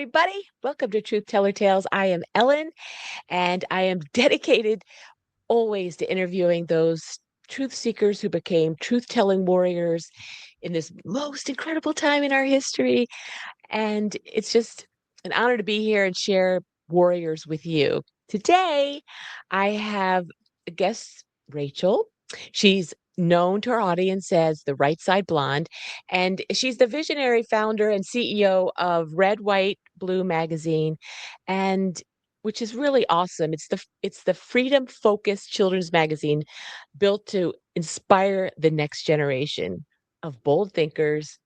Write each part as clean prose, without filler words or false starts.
everybody. Welcome to Truth Teller Tales. I am Ellen, and I am dedicated always to interviewing those truth seekers who became truth telling warriors in this most incredible time in our history. And it's just an honor to be here and share warriors with you. Today, I have a guest, Rachel. She's known to our audience as the Writeside Blonde, and she's the visionary founder and CEO of Red, White, Blue Magazine, and which is really awesome. It's the freedom focused children's magazine built to inspire the next generation of bold thinkers,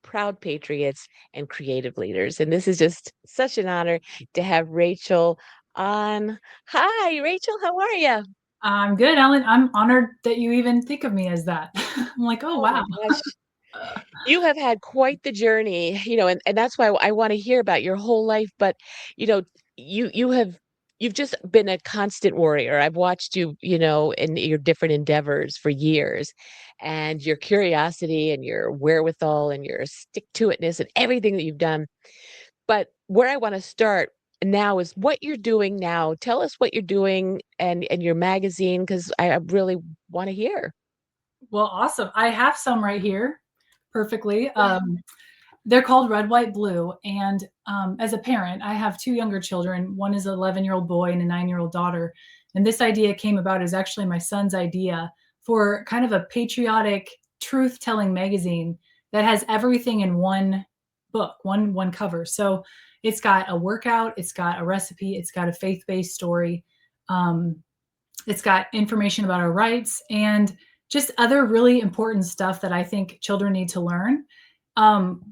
proud patriots, and creative leaders. And this is just such an honor to have Rachel on. Hi, Rachel. How are you? I'm good, Ellen. I'm honored that you even think of me as that. I'm like, oh, Oh my wow. gosh. You have had quite the journey, and that's why I want to hear about your whole life. But, you know, you've just been a constant warrior. I've watched you, in your different endeavors for years, and your curiosity and your wherewithal and your stick to itness and everything that you've done. But where I want to start now is what you're doing now. Tell us what you're doing and your magazine, because I really want to hear. Well, awesome. I have some right here perfectly. They're called Red, White, Blue. And as a parent, I have two younger children. One is an 11-year-old boy and a 9-year-old daughter. And this idea came about as actually my son's idea for kind of a patriotic truth telling magazine that has everything in one book, one cover. So it's got a workout, it's got a recipe, it's got a faith-based story. Um, it's got information about our rights and just other really important stuff that I think children need to learn.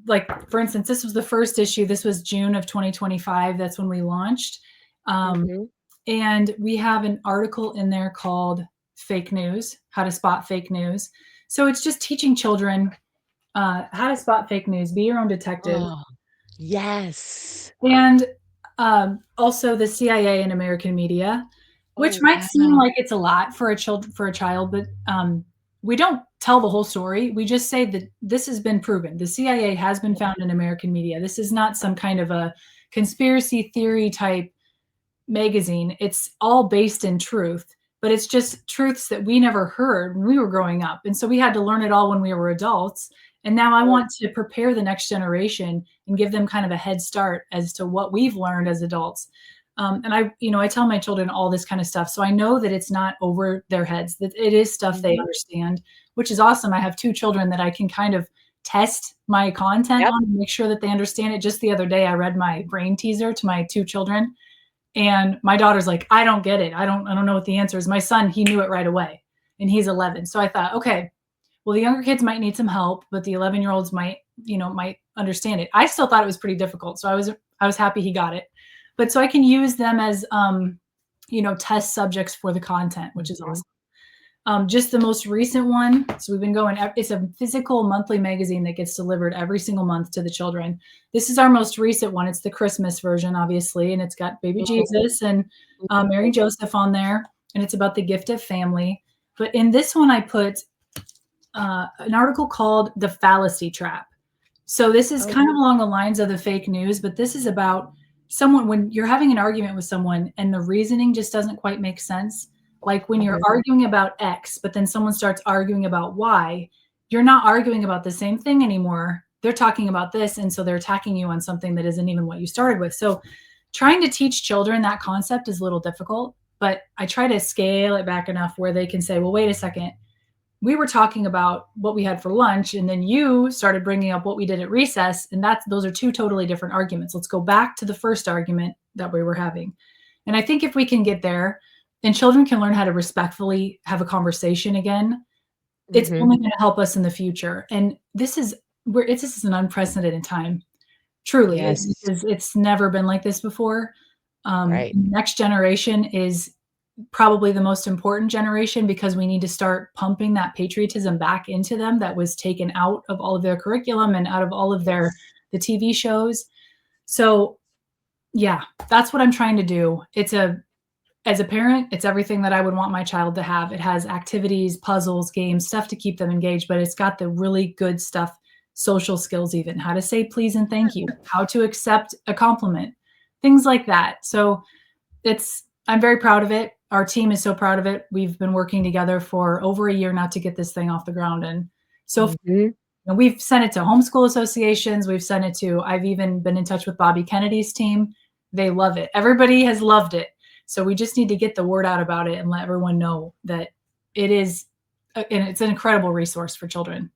Like for instance, this was the first issue. This was June of 2025. That's when we launched. Um, Hmm. and we have an article in there called Fake News, How to Spot Fake News. So it's just teaching children how to spot fake news, be your own detective. Oh, yes. And also the CIA and American media, which Oh, might seem wow. like it's a lot for a child, but we don't tell the whole story. We just say that this has been proven. The CIA has been found in American media. This is not some kind of a conspiracy theory type magazine. It's all based in truth, but it's just truths that we never heard when we were growing up. And so we had to learn it all when we were adults. And now I Oh, want to prepare the next generation and give them kind of a head start as to what we've learned as adults. And I tell my children all this kind of stuff. So I know that it's not over their heads, that it is stuff they mhm. understand, which is awesome. I have two children that I can kind of test my content Yep. on and make sure that they understand it. Just the other day, I read my brain teaser to my two children, and my daughter's like, I don't get it. I don't know what the answer is. My son, he knew it right away, and he's 11. So I thought, okay, well, the younger kids might need some help, but the 11-year-olds might understand it. I still thought it was pretty difficult. So I was happy he got it. But so I can use them as test subjects for the content, which is Mhm. awesome. Just the most recent one. So we've been going, it's a physical monthly magazine that gets delivered every single month to the children. This is our most recent one. It's the Christmas version, obviously, and it's got baby Mhm. Jesus and Mary Joseph on there, and it's about the gift of family. But in this one, I put an article called The Fallacy Trap. So this is Oh, kind of along the lines of the fake news, but this is about someone when you're having an argument with someone and the reasoning just doesn't quite make sense. Like when you're mhm. arguing about X, but then someone starts arguing about Y, you're not arguing about the same thing anymore. They're talking about this. And so they're attacking you on something that isn't even what you started with. So trying to teach children that concept is a little difficult, but I try to scale it back enough where they can say, well, wait a second, we were talking about what we had for lunch and then you started bringing up what we did at recess, and those are two totally different arguments. Let's go back to the first argument that we were having. And I think if we can get there and children can learn how to respectfully have a conversation again, it's Mhm. only going to help us in the future. And this is an unprecedented time, truly. Yes. It's never been like this before. Right. Next generation is probably the most important generation because we need to start pumping that patriotism back into them that was taken out of all of their curriculum and out of all of Yes. the TV shows. So, yeah, that's what I'm trying to do. As a parent, it's everything that I would want my child to have. It has activities, puzzles, games, stuff to keep them engaged, but it's got the really good stuff social skills, even how to say please and thank you, how to accept a compliment, things like that. So I'm very proud of it. Our team is so proud of it. We've been working together for over a year now to get this thing off the ground. And so Mhm. we've sent it to homeschool associations. I've even been in touch with Bobby Kennedy's team. They love it. Everybody has loved it. So we just need to get the word out about it and let everyone know that it is, and it's an incredible resource for children.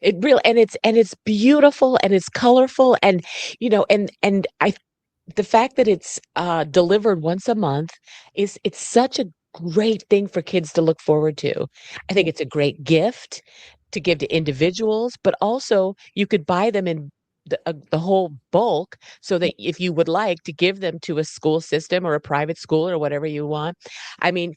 It really, and it's beautiful and it's colorful, and and I the fact that it's delivered once a month is it's such a great thing for kids to look forward to. I think it's a great gift to give to individuals, but also you could buy them in the whole bulk so that if you would like to give them to a school system or a private school or whatever you want. I mean,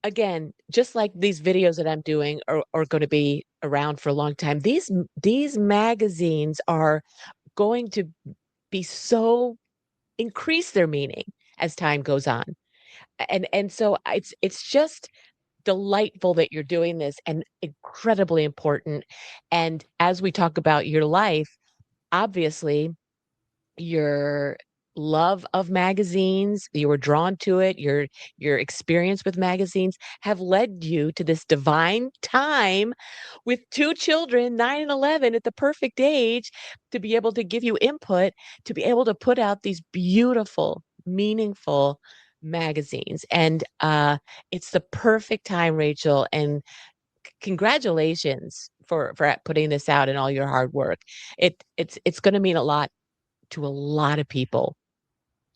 again, just like these videos that I'm doing are going to be around for a long time, these magazines are going to be so increase their meaning as time goes on. And so it's just delightful that you're doing this and incredibly important. And as we talk about your life, obviously your love of magazines, you were drawn to it, your experience with magazines have led you to this divine time with 2 children, 9 and 11, at the perfect age to be able to give you input, to be able to put out these beautiful, meaningful magazines. And, it's the perfect time, Rachel, and congratulations for putting this out and all your hard work. It's gonna mean a lot to a lot of people.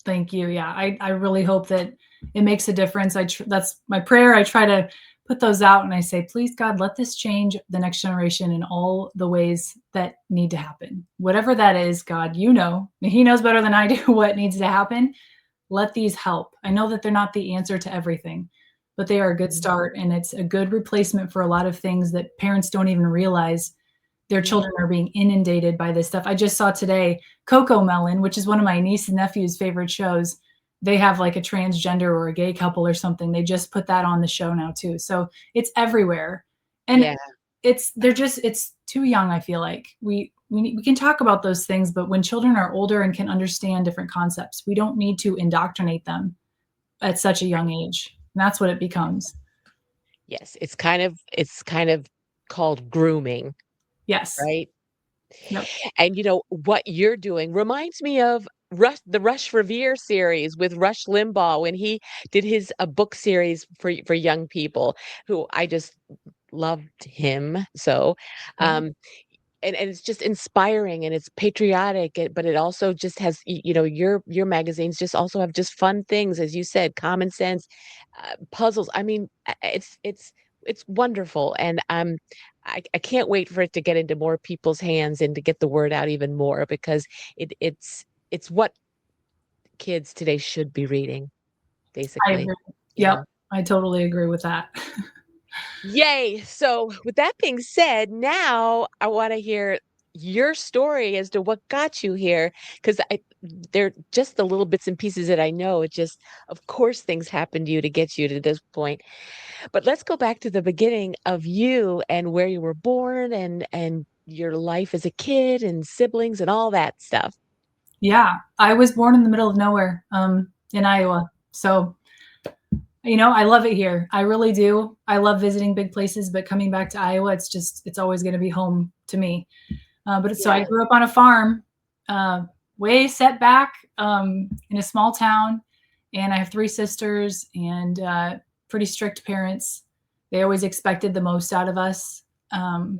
Thank you. Yeah, I really hope that it makes a difference. That's my prayer. I try to put those out and I say, please God, let this change the next generation in all the ways that need to happen. Whatever that is, God, He knows better than I do what needs to happen. Let these help. I know that they're not the answer to everything, but they are a good Mhm. start and it's a good replacement for a lot of things that parents don't even realize their Mhm. children are being inundated by this stuff. I just saw today Coco Melon, which is one of my niece and nephew's favorite shows. They have like a transgender or a gay couple or something. They just put that on the show now too. So it's everywhere. And Yeah. it's too young, I feel like. We can talk about those things, but when children are older and can understand different concepts, we don't need to indoctrinate them at such a young age. And that's what it becomes. Yes, it's kind of called grooming, Yes. right? Yep. And, what you're doing reminds me of the Rush Revere series with Rush Limbaugh when he did his a book series for young people who I just loved him so, Yeah. um, and it's just inspiring and it's patriotic, but it also just has your magazines just also have just fun things, as you said, common sense, puzzles. I mean, it's wonderful, and I can't wait for it to get into more people's hands and to get the word out even more because it's what kids today should be reading, I basically. agree. You Yep. know. I totally agree with that. Yay! So, with that being said, now I wanna hear your story as to what got you here, 'cause they're just the little bits and pieces that I know. It just of course, things happened to you to get you to this point. But let's go back to the beginning of you and where you were born and your life as a kid and siblings and all that stuff. Yeah, I was born in the middle of nowhere, in Iowa. So, I love it here. I really do. I love visiting big places, but coming back to Iowa, it's always going to be home to me. So I Yeah, grew up on a farm, way set back, in a small town, and I have three sisters and pretty strict parents. They always expected the most out of us. mhm,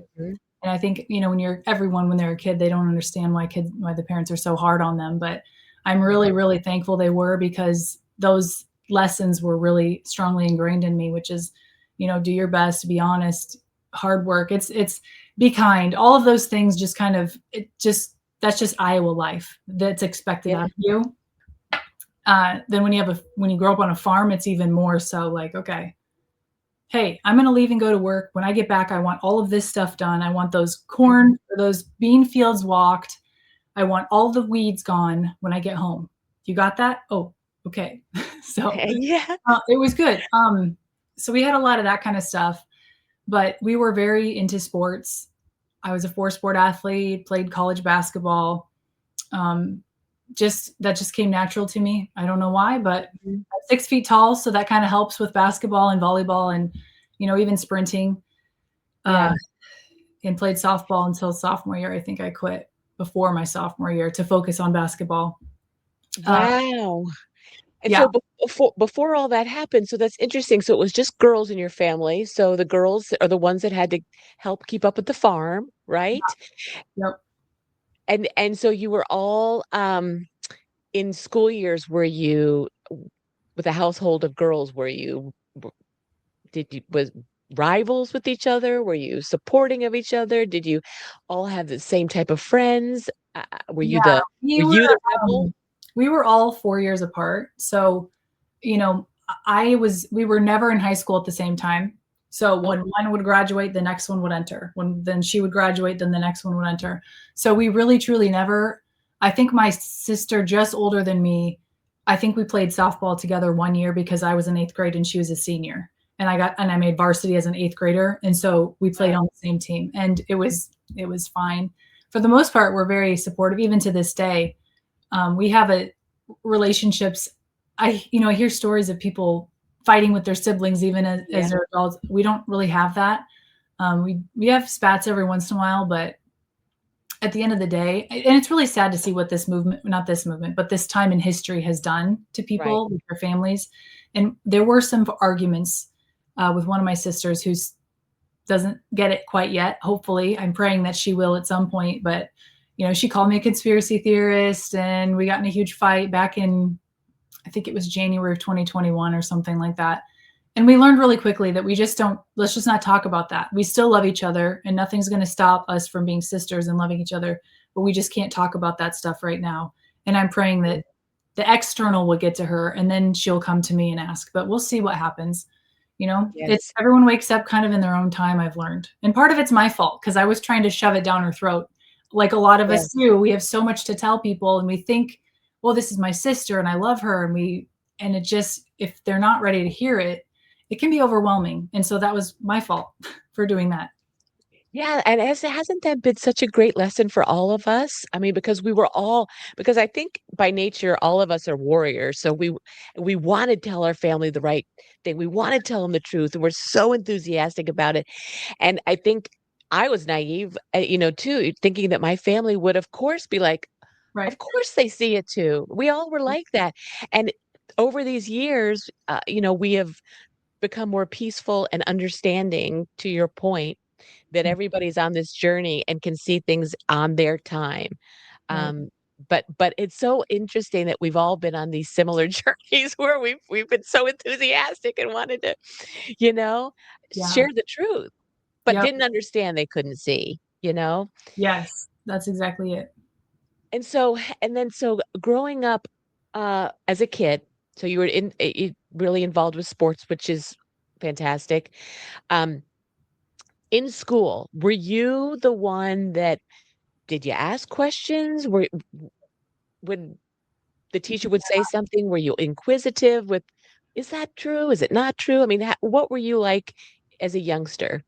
And I think, when they're a kid, they don't understand why the parents are so hard on them. But I'm mhm, really, really thankful they were, because those lessons were really strongly ingrained in me, which is, do your best, be honest, hard work. It's be kind. All of those things just kind of, that's just Iowa life that's expected out yeah, of you. Then when you grow up on a farm, it's even more so like, okay, hey, I'm going to leave and go to work. When I get back, I want all of this stuff done. I want those mhm. corn or those bean fields walked. I want all the weeds gone when I get home. You got that? Oh, okay. So Yeah, it was good. So we had a lot of that kind of stuff, but we were very into sports. I was a four-sport athlete, played college basketball. Um, that just came natural to me. I don't know why, but Mhm. I'm 6 feet tall, so that kind of helps with basketball and volleyball and, even sprinting. Yeah. Uh, and played softball until sophomore year. I think I quit before my sophomore year to focus on basketball. Uh, Wow. And yeah, so before all that happened, so that's interesting. So it was just girls in your family. So the girls are the ones that had to help keep up with the farm, right? yep. And so you were all in school years, were you with a household of girls, were you did you was rivals with each other? Were you supporting of each other? Did you all have the same type of friends? Were Yeah, you the we were were you the rebel? we were all 4 years apart. So, you know, we were never in high school at the same time. So Oh, when one would graduate, the next one would enter. When then she would graduate, then the next one would enter. So we really truly never. I think my sister, just older than me, I think we played softball together one year because I was in 8th grade and she was a senior. And I made varsity as an 8th grader. And so we played wow. on the same team and it was fine. For the most part, we're very supportive, even to this day. We have a relationships. I hear stories of people fighting with their siblings even Yeah, as they're adults. We don't really have that. We have spats every once in a while, but at the end of the day, and it's really sad to see what this movement, not this movement, but this time in history has done to right. people with their families. And there were some arguments with one of my sisters who's doesn't get it quite yet. Hopefully, I'm praying that she will at some point. But she called me a conspiracy theorist, and we got in a huge fight back in, I think it was January of 2021 or something like that. And we learned really quickly that we just don't. Let's just not talk about that. We still love each other, and nothing's going to stop us from being sisters and loving each other. But we just can't talk about that stuff right now. And I'm praying Mm. that the external will get to her, and then she'll come to me and ask. But we'll see what happens. It's Yes. everyone wakes up kind of in their own time, I've learned. And part of it's my fault because I was trying to shove it down her throat. Like a lot of Yeah. us do. We have so much to tell people and we think, well, this is my sister and I love her. And it just, if they're not ready to hear it, it can be overwhelming. And so that was my fault for doing that. Yeah, and hasn't that been such a great lesson for all of us? I mean, because I think by nature all of us are warriors. So we want to tell our family the right thing. We want to tell them the truth, and we're so enthusiastic about it. And I think I was naive, too, thinking that my family would, of course, be like, Right. of course they see it too. We all were like that. And over these years, we have become more peaceful and understanding, to your point, that everybody's on this journey and can see things on their time. Right. Um, but it's so interesting that we've all been on these similar journeys where we've been so enthusiastic and wanted to, you know, Yeah. share the truth, but Yep. didn't understand they couldn't see. Yes. That's exactly it. And so growing up as a kid, so you were really involved with sports, which is fantastic. Um, in school, were you the one that did you ask questions? When the teacher would say something, were you inquisitive with, "Is that true? Is it not true?" I mean, what were you like as a youngster?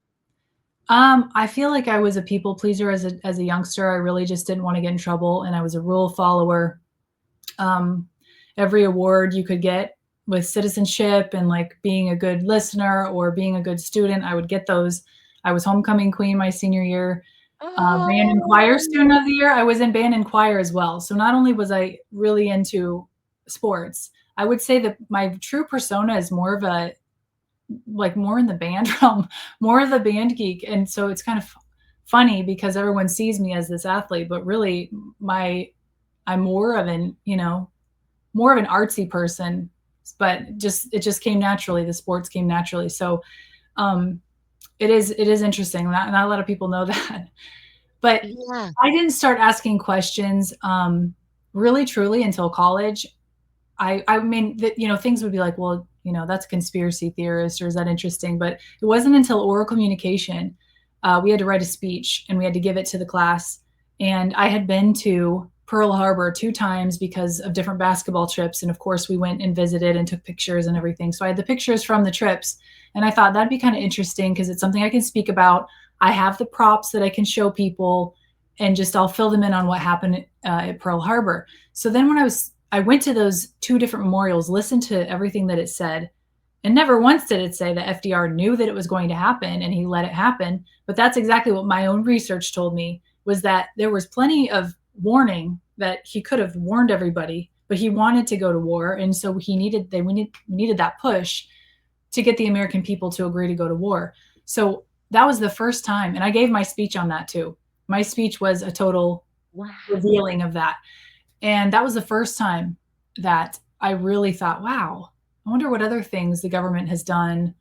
I feel like I was a people pleaser as a youngster. I really just didn't want to get in trouble, and I was a rule follower. Um, every award you could get with citizenship and like being a good listener or being a good student, I would get those. I was homecoming queen my senior year. Band and choir student Oh, of the year. I was in band and choir as well. So not only was I really into sports, I would say that my true persona is more of a like more in the band realm, more of the band geek. And so it's kind of funny because everyone sees me as this athlete, but really my I'm more of an artsy person, but it just came naturally. The sports came naturally. So um it is interesting. Not a lot of people know that. But yeah. I didn't start asking questions really truly until college. I mean, things would be like, well, that's a conspiracy theorist, or is that interesting? But it wasn't until oral communication, we had to write a speech and we had to give it to the class. And I had been to Pearl Harbor 2 times because of different basketball trips. And of course, we went and visited and took pictures and everything. So I had the pictures from the trips. And I thought that'd be kind of interesting because it's something I can speak about. I have the props that I can show people, and just I'll fill them in on what happened at Pearl Harbor. So then when I went to those two different memorials, listened to everything that it said, and never once did it say that FDR knew that it was going to happen and he let it happen. But that's exactly what my own research told me, was that there was plenty of warning that he could have warned everybody, but he wanted to go to war. And so we needed that push to get the American people to agree to go to war. So that was the first time. And I gave my speech on that too. My speech was a total Wow. revealing of that. And that was the first time that I really thought, wow, I wonder what other things the government has done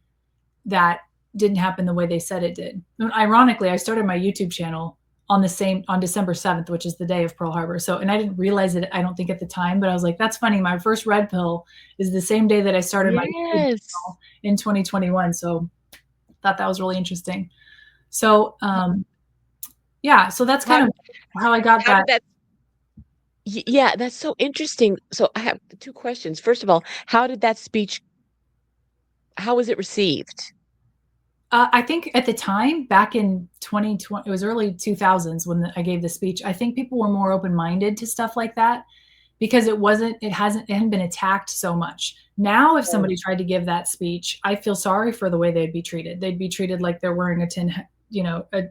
that didn't happen the way they said it did. And ironically, I started my YouTube channel on December 7th, which is the day of Pearl Harbor. So, and I didn't realize it, I don't think, at the time, but I was like, that's funny. My first red pill is the same day that I started my YouTube Yes. channel in 2021. So thought that was really interesting. So, yeah, so that's How kind of how I got how that. did that yeah, that's so interesting. So I have two questions. First of all, how did that speech how was it received? I think at the time, back in 2020, it was early 2000s when I gave the speech. I think people were more open-minded to stuff like that because it hadn't been attacked so much. Now, if Oh, somebody tried to give that speech, I feel sorry for the way they'd be treated. They'd be treated like they're wearing an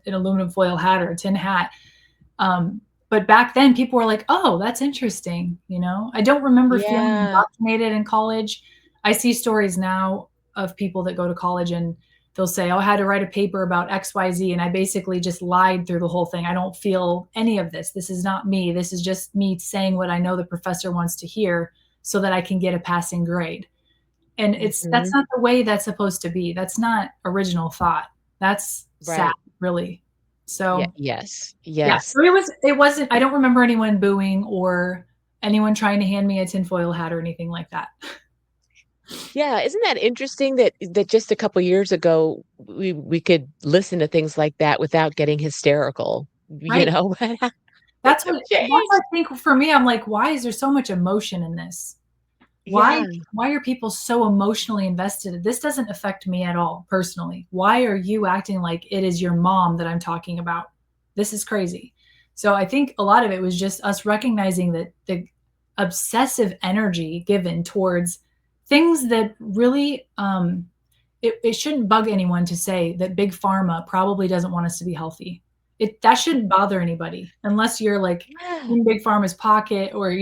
aluminum foil hat or a tin hat. But back then, people were like, "Oh, that's interesting." I don't remember feeling yeah. indoctrinated in college. I see stories now of people that go to college and they'll say, "Oh, I had to write a paper about XYZ, and I basically just lied through the whole thing. I don't feel any of this. This is not me. This is just me saying what I know the professor wants to hear so that I can get a passing grade." And that's Mhm. not the way that's supposed to be. That's not original thought. That's sad, Right. really. Yeah, So, yes. yeah, Yes. so it wasn't, I don't remember anyone booing or anyone trying to hand me a tinfoil hat or anything like that. Yeah, isn't that interesting that just a couple years ago we could listen to things like that without getting hysterical, you Right. know? Things That's have I changed. think for me, I'm like, why is there so much emotion in this? Why Yeah, why are people so emotionally invested? This doesn't affect me at all personally. Why are you acting like it is your mom that I'm talking about? This is crazy. So I think a lot of it was just us recognizing that the obsessive energy given towards things that really it shouldn't bug anyone to say that big pharma probably doesn't want us to be healthy. That shouldn't bother anybody unless you're like yeah, in big pharma's pocket, or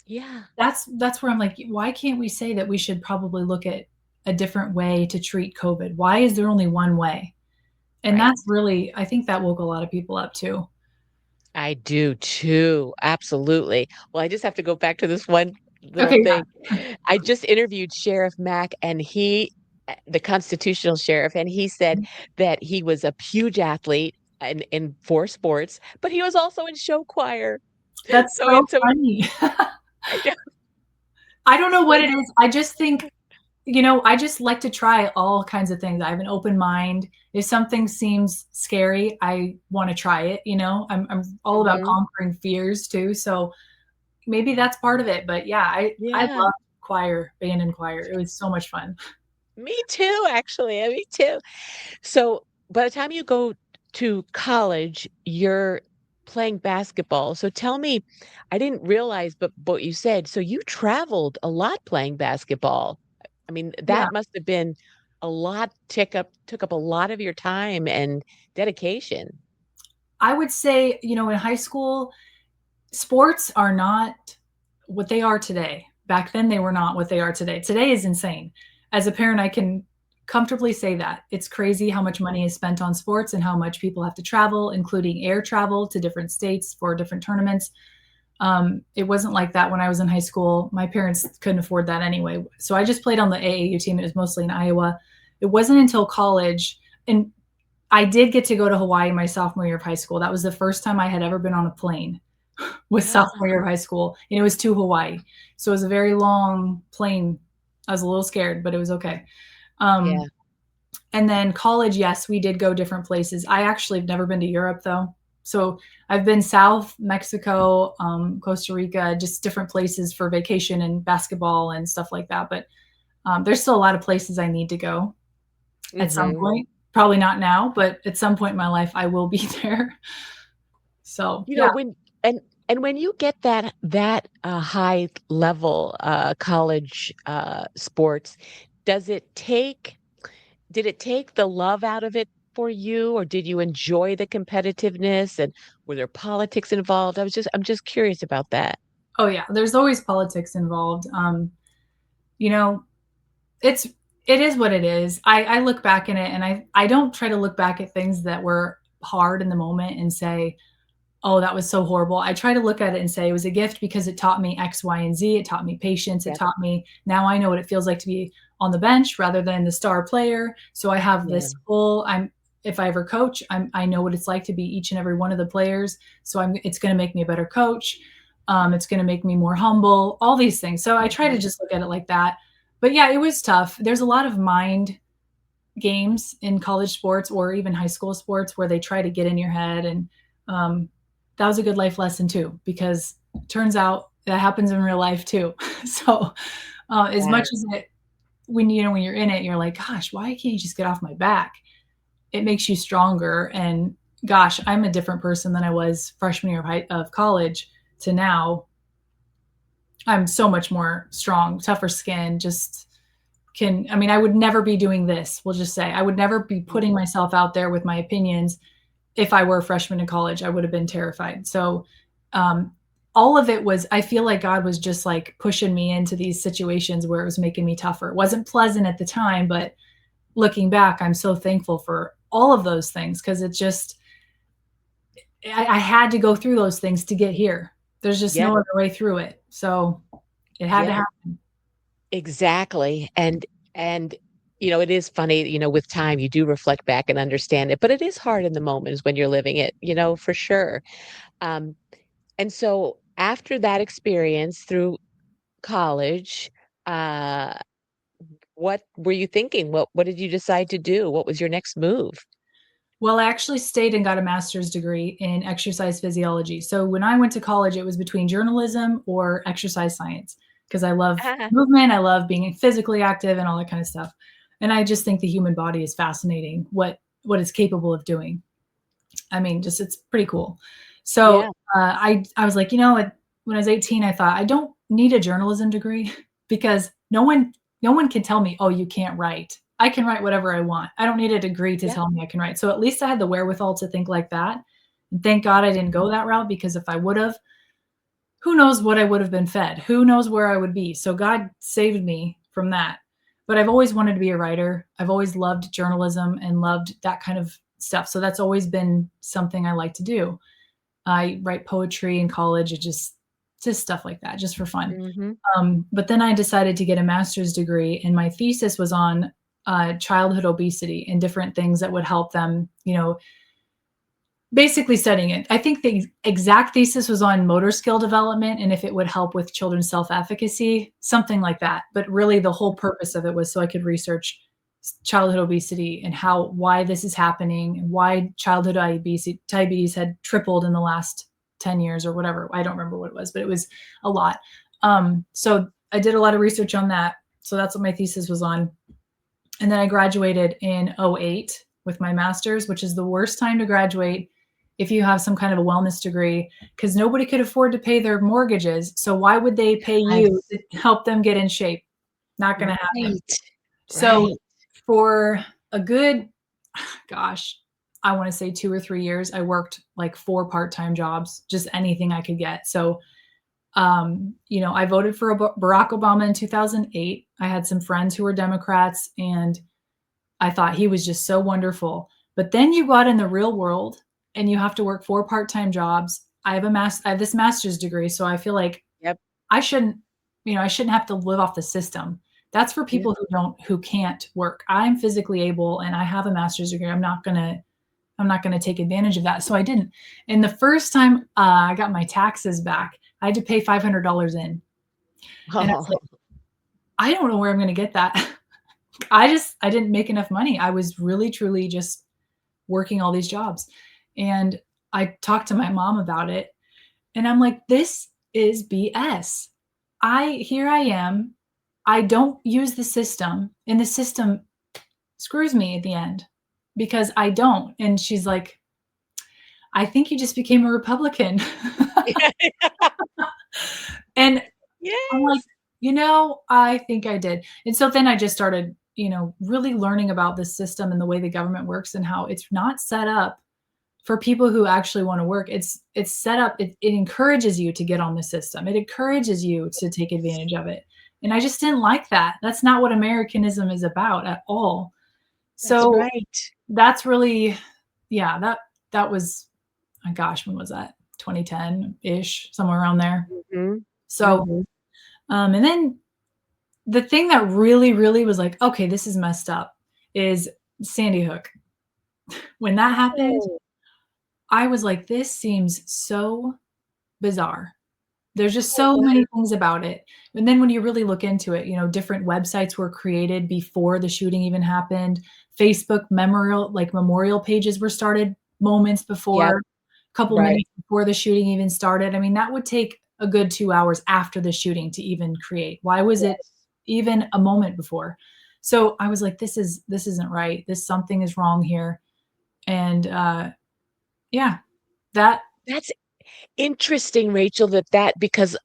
yeah, that's where I'm like, why can't we say that we should probably look at a different way to treat COVID? Why is there only one way? And right. that's really, I think that woke a lot of people up too. I do too, absolutely. Well, I just have to go back to this one little Okay, thing. yeah. I just interviewed Sheriff Mack, and the constitutional sheriff, and he said that he was a huge athlete in 4 sports, but he was also in show choir. That's So so it's a funny. I know, I don't know so what it is. I just think, I just like to try all kinds of things. I have an open mind. If something seems scary, I want to try it. I'm all about Mhm. conquering fears too. So maybe that's part of it. But yeah, I Yeah, love choir, band and choir. It was so much fun. me too, actually, me too. So, by the time you go to college, you're playing basketball. So tell me, I didn't realize, but what you said, so you traveled a lot playing basketball. I mean, Yeah. that must have been a lot took up a lot of your time and dedication. I would say, in high school, sports are not what they are today. Back then, they were not what they are today. Today is insane. As a parent, I can comfortably say that. It's crazy how much money is spent on sports and how much people have to travel, including air travel to different states for different tournaments. It wasn't like that when I was in high school. My parents couldn't afford that anyway. So I just played on the AAU team. It was mostly in Iowa. It wasn't until college, and I did get to go to Hawaii my sophomore year of high school. That was the first time I had ever been on a plane, was Yeah, sophomore year of high school, and it was to Hawaii. So it was a very long plane. I was a little scared, but it was okay. yeah. Um, and then college, yes, we did go different places. I actually have never been to Europe though. So I've been South Mexico, Costa Rica, just different places for vacation and basketball and stuff like that. But there's still a lot of places I need to go at some Mhm. point. Probably not now, but at some point in my life, I will be there. So You know, yeah. when when you get that high level college sports, does it take did it take the love out of it for you, or did you enjoy the competitiveness, and were there politics involved? I'm just curious about that. Oh yeah, there's always politics involved. You know, it's it is what it is. I look back in it, and I don't try to look back at things that were hard in the moment and say, oh, that was so horrible. I try to look at it and say it was a gift because it taught me X, Y, and Z. It taught me patience. It Yep. taught me now I know what it feels like to be on the bench rather than the star player. So I have Yeah. this full, if I ever coach, I know what it's like to be each and every one of the players. So it's going to make me a better coach. It's going to make me more humble, all these things. So I try to Mhm. just look at it like that. But yeah, it was tough. There's a lot of mind games in college sports or even high school sports where they try to get in your head. And um, that was a good life lesson too, because it turns out that happens in real life too. So as Yeah. much as it, when you're in it, you're like, gosh, why can't you just get off my back? It makes you stronger. And gosh, I'm a different person than I was freshman year of college to now. I'm so much more strong, tougher skin, just I mean, I would never be doing this. We'll just say I would never be putting Mhm. myself out there with my opinions. If I were a freshman in college, I would have been terrified. So, um, all of it was, I feel like God was just like pushing me into these situations where it was making me tougher. It wasn't pleasant at the time, but looking back, I'm so thankful for all of those things because it just, I had to go through those things to get here. There's just no Yep. other way through it. So it had to Yep. happen. Exactly. And it is funny, with time you do reflect back and understand it, but it is hard in the moments when you're living it, for sure. Um, and so after that experience through college, uh, what were you thinking? What did you decide to do? What was your next move? Well, I actually stayed and got a master's degree in exercise physiology. So when I went to college, it was between journalism or exercise science because I love Ah, movement, I love being physically active and all that kind of stuff. And I just think the human body is fascinating, what it's capable of doing. I mean, just it's pretty cool. So yeah. I was like, when I was 18, I thought I don't need a journalism degree because no one can tell me, oh, you can't write. I can write whatever I want. I don't need a degree to Yep. tell me I can write. So at least I had the wherewithal to think like that. And thank God I didn't go that route because if I would have, who knows what I would have been fed? Who knows where I would be? So God saved me from that. But I've always wanted to be a writer. I've always loved journalism and loved that kind of stuff. So that's always been something I like to do. I write poetry in college. It just stuff like that, just for fun. Mhm. But then I decided to get a master's degree, and my thesis was on childhood obesity and different things that would help them, basically studying it. I think the exact thesis was on motor skill development and if it would help with children's self-efficacy, something like that. But really the whole purpose of it was so I could research childhood obesity and why this is happening and why childhood diabetes had tripled in the last 10 years or whatever. I don't remember what it was, but it was a lot. So I did a lot of research on that. So that's what my thesis was on. And then I graduated in '08 with my master's, which is the worst time to graduate if you have some kind of a wellness degree because nobody could afford to pay their mortgages. So why would they pay you Yes. to help them get in shape? Not going to happen. Right. So Right. for a good, gosh, I want to say 2 or 3 years, I worked like 4 part-time jobs, just anything I could get. So I voted for Barack Obama in 2008. I had some friends who were Democrats, and I thought he was just so wonderful. But then you got in the real world and you have to work 4 part-time jobs. I have this master's degree, so I feel like Yep. I shouldn't, I shouldn't have to live off the system. That's for Yep. people who can't work. I'm physically able and I have a master's degree. I'm not gonna take advantage of that. So I didn't. And the first time I got my taxes back, I had to pay $500 in, and I was like, I don't know where I'm gonna get that. I didn't make enough money. I was really truly just working all these jobs. And I talked to my mom about it and I'm like, this is BS. Here I am. I don't use the system and the system screws me at the end. because I don't. And she's like, I think you just became a Republican. And I'm like, Yes. I think I did. And so then I just started, really learning about the system and the way the government works and how it's not set up for people who actually want to work. It's set up, it encourages you to get on the system. It encourages you to take advantage of it. And I just didn't like that. That's not what Americanism is about at all. That's So right. that's really, yeah, that was, my gosh, when was that? 2010-ish, somewhere around there. Mhm. So, Mhm. and then the thing that really, really was like, okay, this is messed up, is Sandy Hook. When that happened, Oh, I was like, this seems so bizarre. There's just oh, so wow. many things about it. And then when you really look into it, different websites were created before the shooting even happened. Facebook memorial pages were started moments Yep. before, a couple Right. minutes before the shooting even started. I mean, that would take a good 2 hours after the shooting to even create. Why was it Yes. even a moment before? So I was like, this isn't right. Something is wrong here. And yeah, that That's interesting, Rachel, that because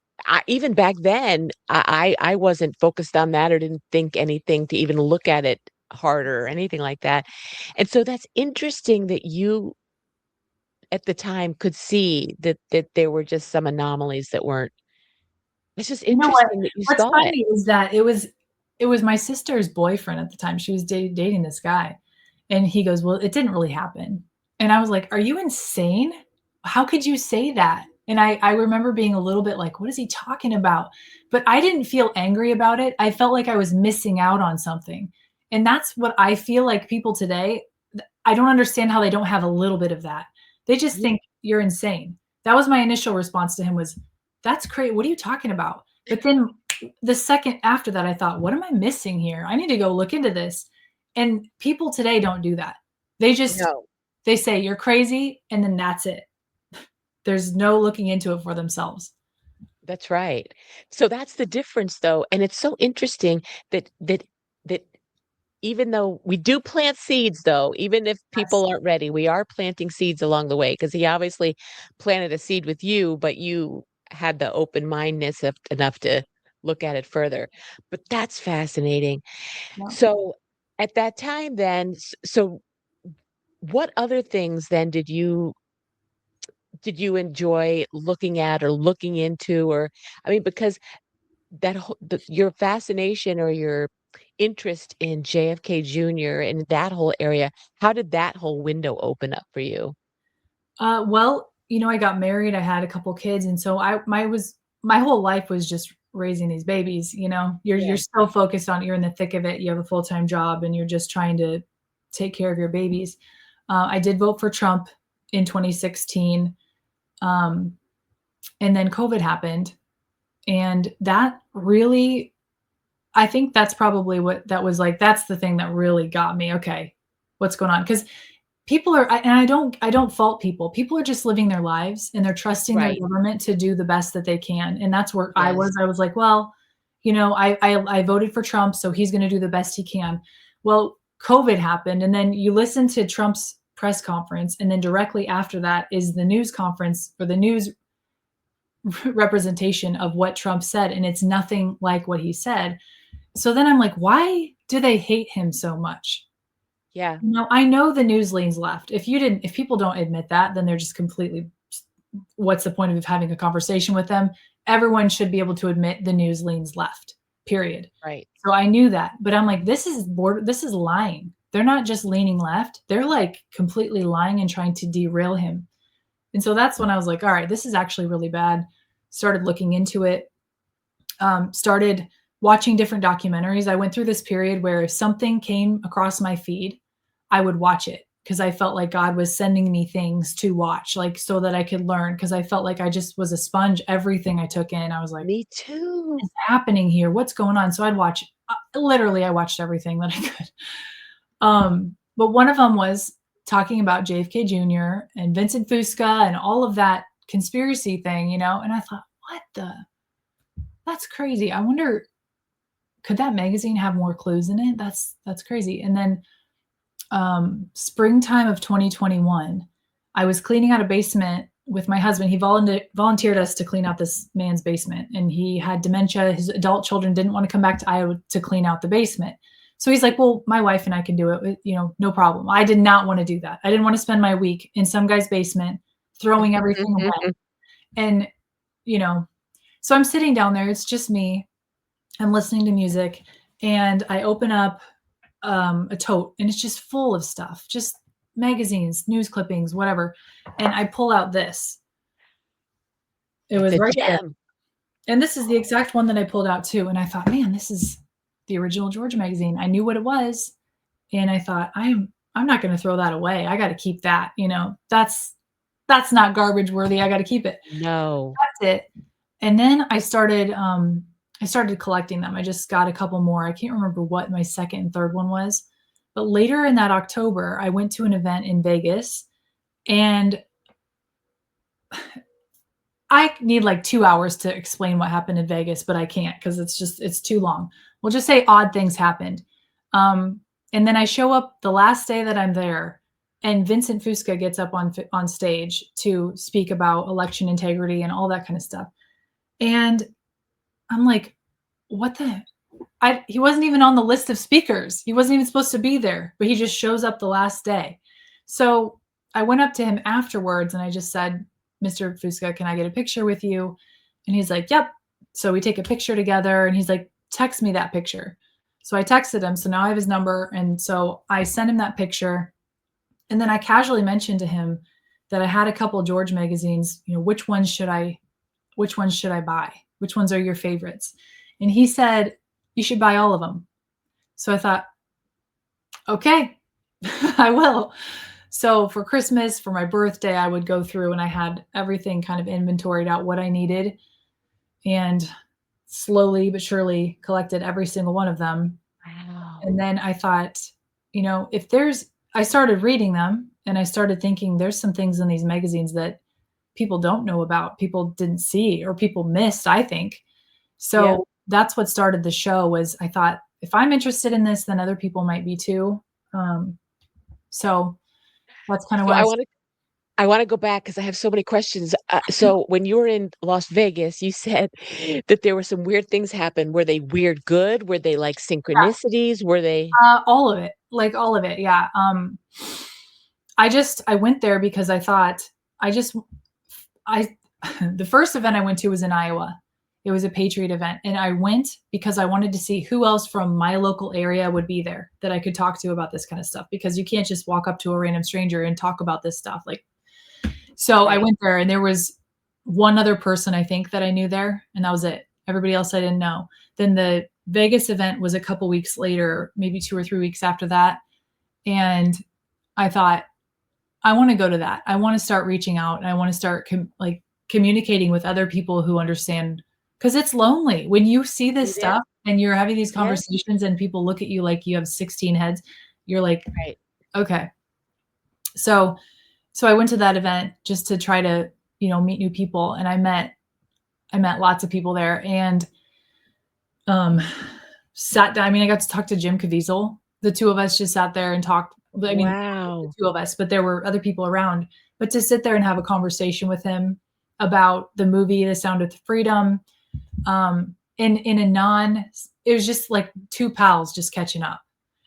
even back then, I wasn't focused on that or didn't think anything to even look at it harder or anything like that. And so that's interesting that you at the time could see that there were just some anomalies that weren't. It's just You know what? interesting that you What's saw it. funny is that it was my sister's boyfriend at the time. She was dating this guy, and he goes, "Well, it didn't really happen." And I was like, "Are you insane? How could you say that?" And I remember being a little bit like, "What is he talking about?" But I didn't feel angry about it. I felt like I was missing out on something. And that's what I feel like people today, I don't understand how they don't have a little bit of that. They just Yeah. think you're insane. That was my initial response to him was, "That's crazy. What are you talking about?" But then the second after that, I thought, what am I missing here? I need to go look into this. And people today don't do that. They just No. they say you're crazy and then that's it. There's no looking into it for themselves. That's right. So that's the difference though, and it's so interesting that even though we do plant seeds though, even if Yes. people aren't ready, we are planting seeds along the way. Because he obviously planted a seed with you, but you had the open-mindedness of enough to look at it further. But that's fascinating. Yeah. So, at that time then, so what other things then did you enjoy looking at or looking into? Or I mean, because your fascination or your interest in JFK Jr. and that whole area, how did that whole window open up for you? Well, I got married, I had a couple kids, and so my whole life was just raising these babies, You're Yeah. so focused on you're in the thick of it, you have a full-time job, and you're just trying to take care of your babies. I did vote for Trump in 2016, um, and then COVID happened, and that really I think that's probably what that was like, that's the thing that really got me, "Okay, what's going on?" Because people are and I don't fault people. People are just living their lives, and they're trusting their Right. government to do the best that they can, and that's where I Yes. was. I was like, "Well, I voted for Trump, so he's gonna do the best he can." Well, COVID happened, and then you listen to Trump's press conference, and then directly after that is the news conference or the news representation of what Trump said, and it's nothing like what he said. So then I'm like, "Why do they hate him so much?" Yeah. I know the news leans left. If people don't admit that, then they're just completely, what's the point of having a conversation with them? Everyone should be able to admit the news leans left, period. Right. So I knew that, but I'm like, this is lying. They're not just leaning left. They're like completely lying and trying to derail him. And so that's when I was like, all right, this is actually really bad. Started looking into it, started watching different documentaries. I went through this period where if something came across my feed, I would watch it because I felt like God was sending me things to watch, like so that I could learn. Because I felt like I just was a sponge. Everything I took in, I was like, Me too. what is happening here? What's going on? So I'd watch, literally, I watched everything that I could. But one of them was talking about JFK Jr. and Vincent Fusca and all of that conspiracy thing, and I thought, that's crazy. I wonder, could that magazine have more clues in it? That's crazy. And then springtime of 2021. I was cleaning out a basement with my husband. He volunteered us to clean out this man's basement, and he had dementia. His adult children didn't want to come back to Iowa to clean out the basement. So he's like, well, my wife and I can do it, no problem. I did not want to do that. I didn't want to spend my week in some guy's basement throwing everything away. And, so I'm sitting down there. It's just me. I'm listening to music, and I open up a tote, and it's just full of stuff, just magazines, news clippings, whatever. And I pull out this. It was right there. And this is the exact one that I pulled out too. And I thought, man, this is the original Georgia magazine. I knew what it was. And I thought, I'm not going to throw that away. I got to keep that. That's not garbage worthy. I got to keep it. No. That's it. And then I started collecting them. I just got a couple more. I can't remember what my second and third one was. But later in that October, I went to an event in Vegas, and I need like 2 hours to explain what happened in Vegas, but I can't because it's too long. We'll just say odd things happened. And then I show up the last day that I'm there, and Vincent Fusca gets up on stage to speak about election integrity and all that kind of stuff. And I'm like, what the? He wasn't even on the list of speakers. He wasn't even supposed to be there, but he just shows up the last day. So I went up to him afterwards, and I just said, Mr. Fusca, can I get a picture with you? And he's like, yep. So we take a picture together, and he's like, text me that picture. So I texted him. So now I have his number. And so I sent him that picture. And then I casually mentioned to him that I had a couple of George magazines. Which ones should I buy? Which ones are your favorites? And he said, you should buy all of them. So I thought, okay, I will. So for Christmas, for my birthday, I would go through, and I had everything kind of inventoried out what I needed, and slowly but surely collected every single one of them. Wow. And then I thought, I started reading them, and I started thinking there's some things in these magazines that people don't know about, people didn't see, or people missed, I think. So that's what started the show. Was I thought, if I'm interested in this, then other people might be too. So that's kind of So what I want to go back because I have so many questions. So when you were in Las Vegas, you said that there were some weird things happen. Were they weird good? Were they like synchronicities? Were they? all of it, like all of it. Yeah. I went there because I thought the first event I went to was in Iowa. It was a Patriot event. And I went because I wanted to see who else from my local area would be there that I could talk to about this kind of stuff, because you can't just walk up to a random stranger and talk about this stuff. So I went there, and there was one other person I think that I knew there, and that was it. Everybody else I didn't know. Then the Vegas event was a couple weeks later, maybe 2 or 3 weeks after that. And I thought, I want to go to that. I want to start reaching out, and I want to start communicating with other people who understand, because it's lonely when you see this stuff and you're having these conversations and people look at you like you have 16 heads. You're like, okay. So I went to that event just to try to, meet new people. And I met lots of people there, and sat down. I mean, I got to talk to Jim Caviezel. The two of us just sat there and talked. I mean, the two of us, but there were other people around. But to sit there and have a conversation with him about the movie, The Sound of Freedom, it was just like two pals just catching up.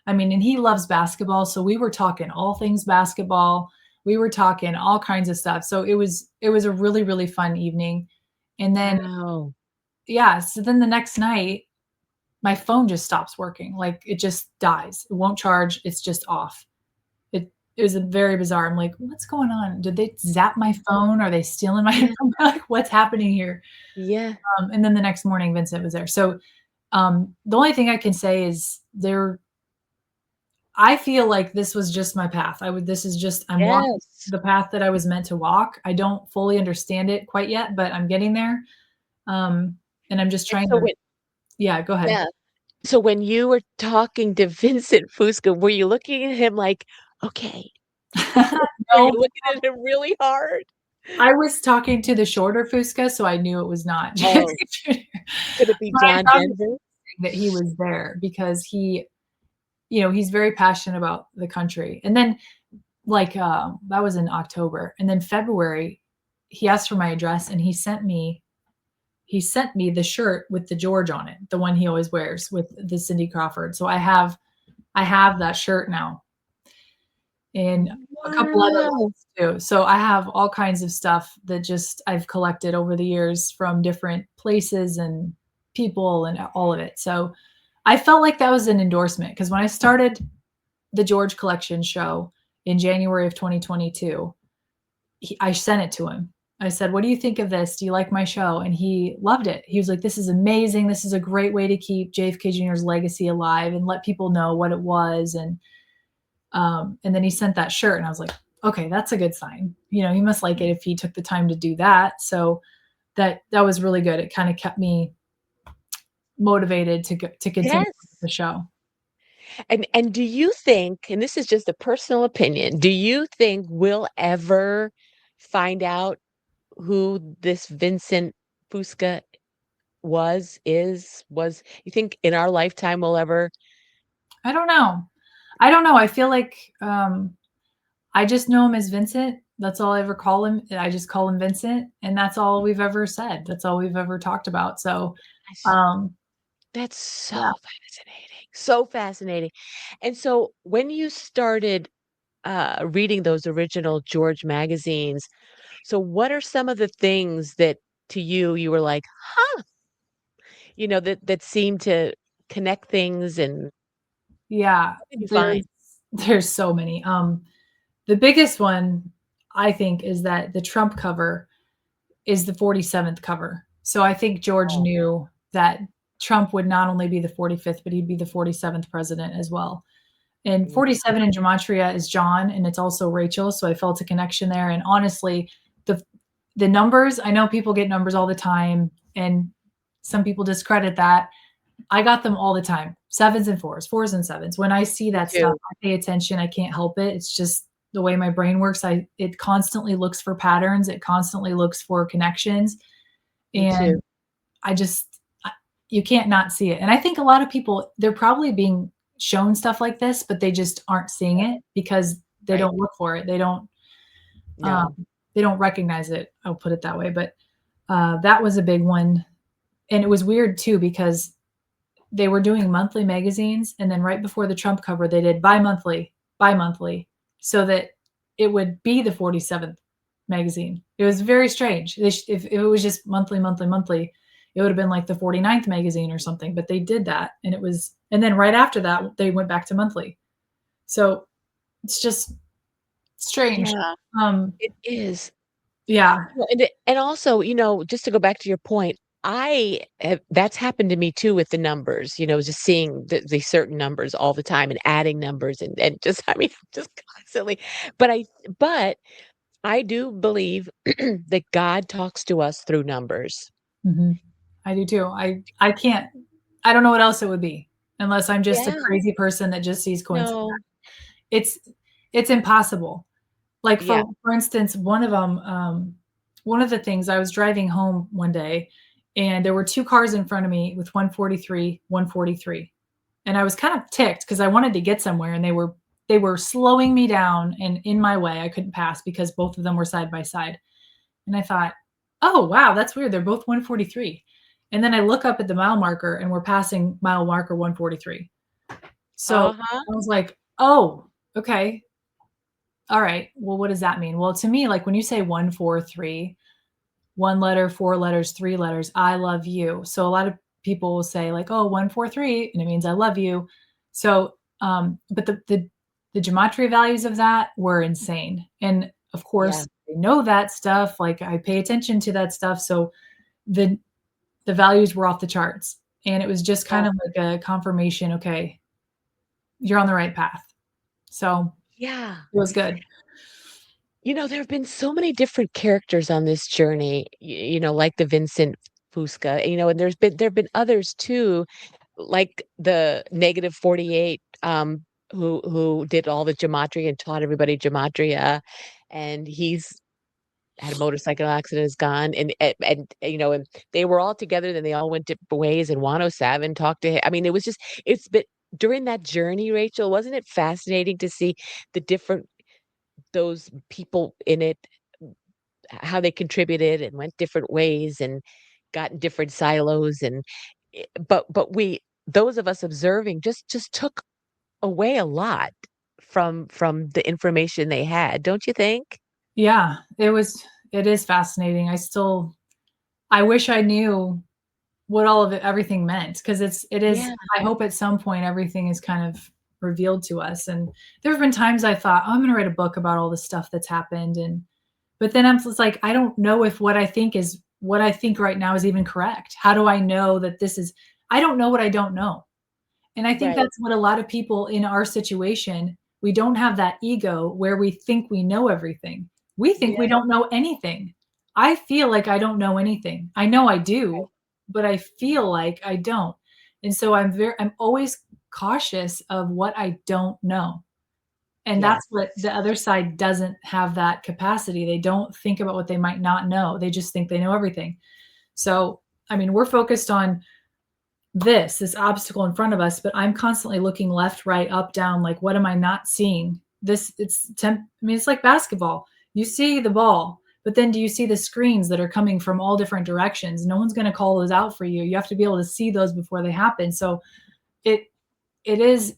I mean, and he loves basketball. So we were talking all things basketball. We were talking all kinds of stuff. So it was a really, really fun evening. And then, so then the next night, my phone just stops working. Like, it just dies. It won't charge. It's just off. It was very bizarre. I'm like, what's going on? Did they zap my phone? Are they stealing my phone? Like, what's happening here? Yeah. And then the next morning, Vincent was there. So the only thing I can say is I feel like this was just my path. I'm walking the path that I was meant to walk. I don't fully understand it quite yet, but I'm getting there. And I'm just trying to. Go ahead. Yeah. So when you were talking to Vincent Fusca, were you looking at him like, okay? Were you looking at him really hard? I was talking to the shorter Fusca, so I knew it was not. Could it be John Denver? That he was there because he's very passionate about the country. And then like that was in October, and then February he asked for my address and he sent me the shirt with the George on it, the one he always wears with the Cindy Crawford. So I have that shirt now, and a couple other Wow. ones too. So I have all kinds of stuff that just I've collected over the years from different places and people and all of it. So I felt like that was an endorsement because when I started the George Collection show in January of 2022, I sent it to him. I said, "What do you think of this? Do you like my show?" And he loved it. He was like, "This is amazing. This is a great way to keep JFK Jr.'s legacy alive and let people know what it was." And then he sent that shirt, and I was like, "Okay, that's a good sign. He must like it if he took the time to do that." So that was really good. It kind of kept me motivated to continue Yes. the show. And do you think, and this is just a personal opinion, do you think we'll ever find out who this Vincent Fusca was? You think in our lifetime we'll ever? I don't know. I don't know. I feel like I just know him as Vincent. That's all I ever call him. I just call him Vincent, and that's all we've ever said. That's all we've ever talked about. So, um, That's so yeah, fascinating. So fascinating. And so when you started reading those original George magazines, so what are some of the things that to you were like, huh, that seem to connect things and yeah. what did you find? There's so many. The biggest one I think is that the Trump cover is the 47th cover. So I think George Oh, knew that Trump would not only be the 45th, but he'd be the 47th president as well. And mm, 47 in gematria is John, and it's also Rachel. So I felt a connection there. And honestly, the the numbers, I know people get numbers all the time, and some people discredit that. I got them all the time. Sevens and fours and sevens. When I see me that stuff, too. I pay attention. I can't help it. It's just the way my brain works. It constantly looks for patterns. It constantly looks for connections. Me too. And I just you can't not see it. And I think a lot of people, they're probably being shown stuff like this, but they just aren't seeing it because they Right. don't look for it. Um, No. they don't recognize it. I'll put it that way. But that was a big one, and it was weird too because they were doing monthly magazines, and then right before the Trump cover, they did bi-monthly, so that it would be the 47th magazine. It was very strange. If it was just monthly, it would have been like the 49th magazine or something, but they did that, and then right after that, they went back to monthly. So it's just strange. Yeah, Um, it is. yeah. Well, and also, just to go back to your point, that's happened to me too with the numbers, just seeing the certain numbers all the time and adding numbers and just, I mean, just constantly. But but I do believe that God talks to us through numbers. Mhm. I do too. I can't. I don't know what else it would be unless I'm just a Yeah. crazy person that just sees coincidence. No. It's it's impossible. Like Yeah. for instance, one of the things I was driving home one day, and there were two cars in front of me with 143, 143, and I was kind of ticked because I wanted to get somewhere, and they were slowing me down and in my way. I couldn't pass because both of them were side by side, and I thought, oh wow, that's weird. They're both 143, and then I look up at the mile marker, and we're passing mile marker 143. So Uh-huh. I was like, oh, okay. All right. Well, what does that mean? Well, to me, like when you say 143, one letter, four letters, three letters, I love you. So a lot of people will say like, oh, 143, and it means I love you. So, but the gematria values of that were insane. And of Yeah. course, I know that stuff. Like I pay attention to that stuff. So the the values were off the charts. And it was just Yeah. kind of like a confirmation, okay, you're on the right path. So Yeah. it was good. There have been so many different characters on this journey, like the Vincent Fusca, and there've been others too, like the negative 48, who did all the gematria and taught everybody gematria, and he's had a motorcycle accident, is gone, and they were all together, then they all went different ways, and 107 talked to him. I mean, it's been. during that journey, Rachel, wasn't it fascinating to see the different those people in it, how they contributed and went different ways and got in different silos and but we those of us observing just took away a lot from the information they had, don't you think? Yeah, it is fascinating. I wish I knew what all of it everything meant, because it is Yeah, I hope at some point everything is kind of revealed to us. And there have been times I thought, "Oh, I'm gonna write a book about all the stuff that's happened," and but then I'm just like, I don't know if what I think right now is even correct. How do I know that this is I don't know what I don't know. And I think right. that's what a lot of people in our situation, we don't have that ego where we think we know everything. We think we Yeah, don't know anything. I feel like I don't know anything. I know I right. do, but I feel like I don't. And so I'm always cautious of what I don't know. And that's Yes. what the other side doesn't have, that capacity. They don't think about what they might not know. They just think they know everything. So, I mean, we're focused on this obstacle in front of us, but I'm constantly looking left, right, up, down, like, what am I not seeing? I mean, it's like basketball. You see the ball, but then do you see the screens that are coming from all different directions? No one's going to call those out for you. You have to be able to see those before they happen. So it it is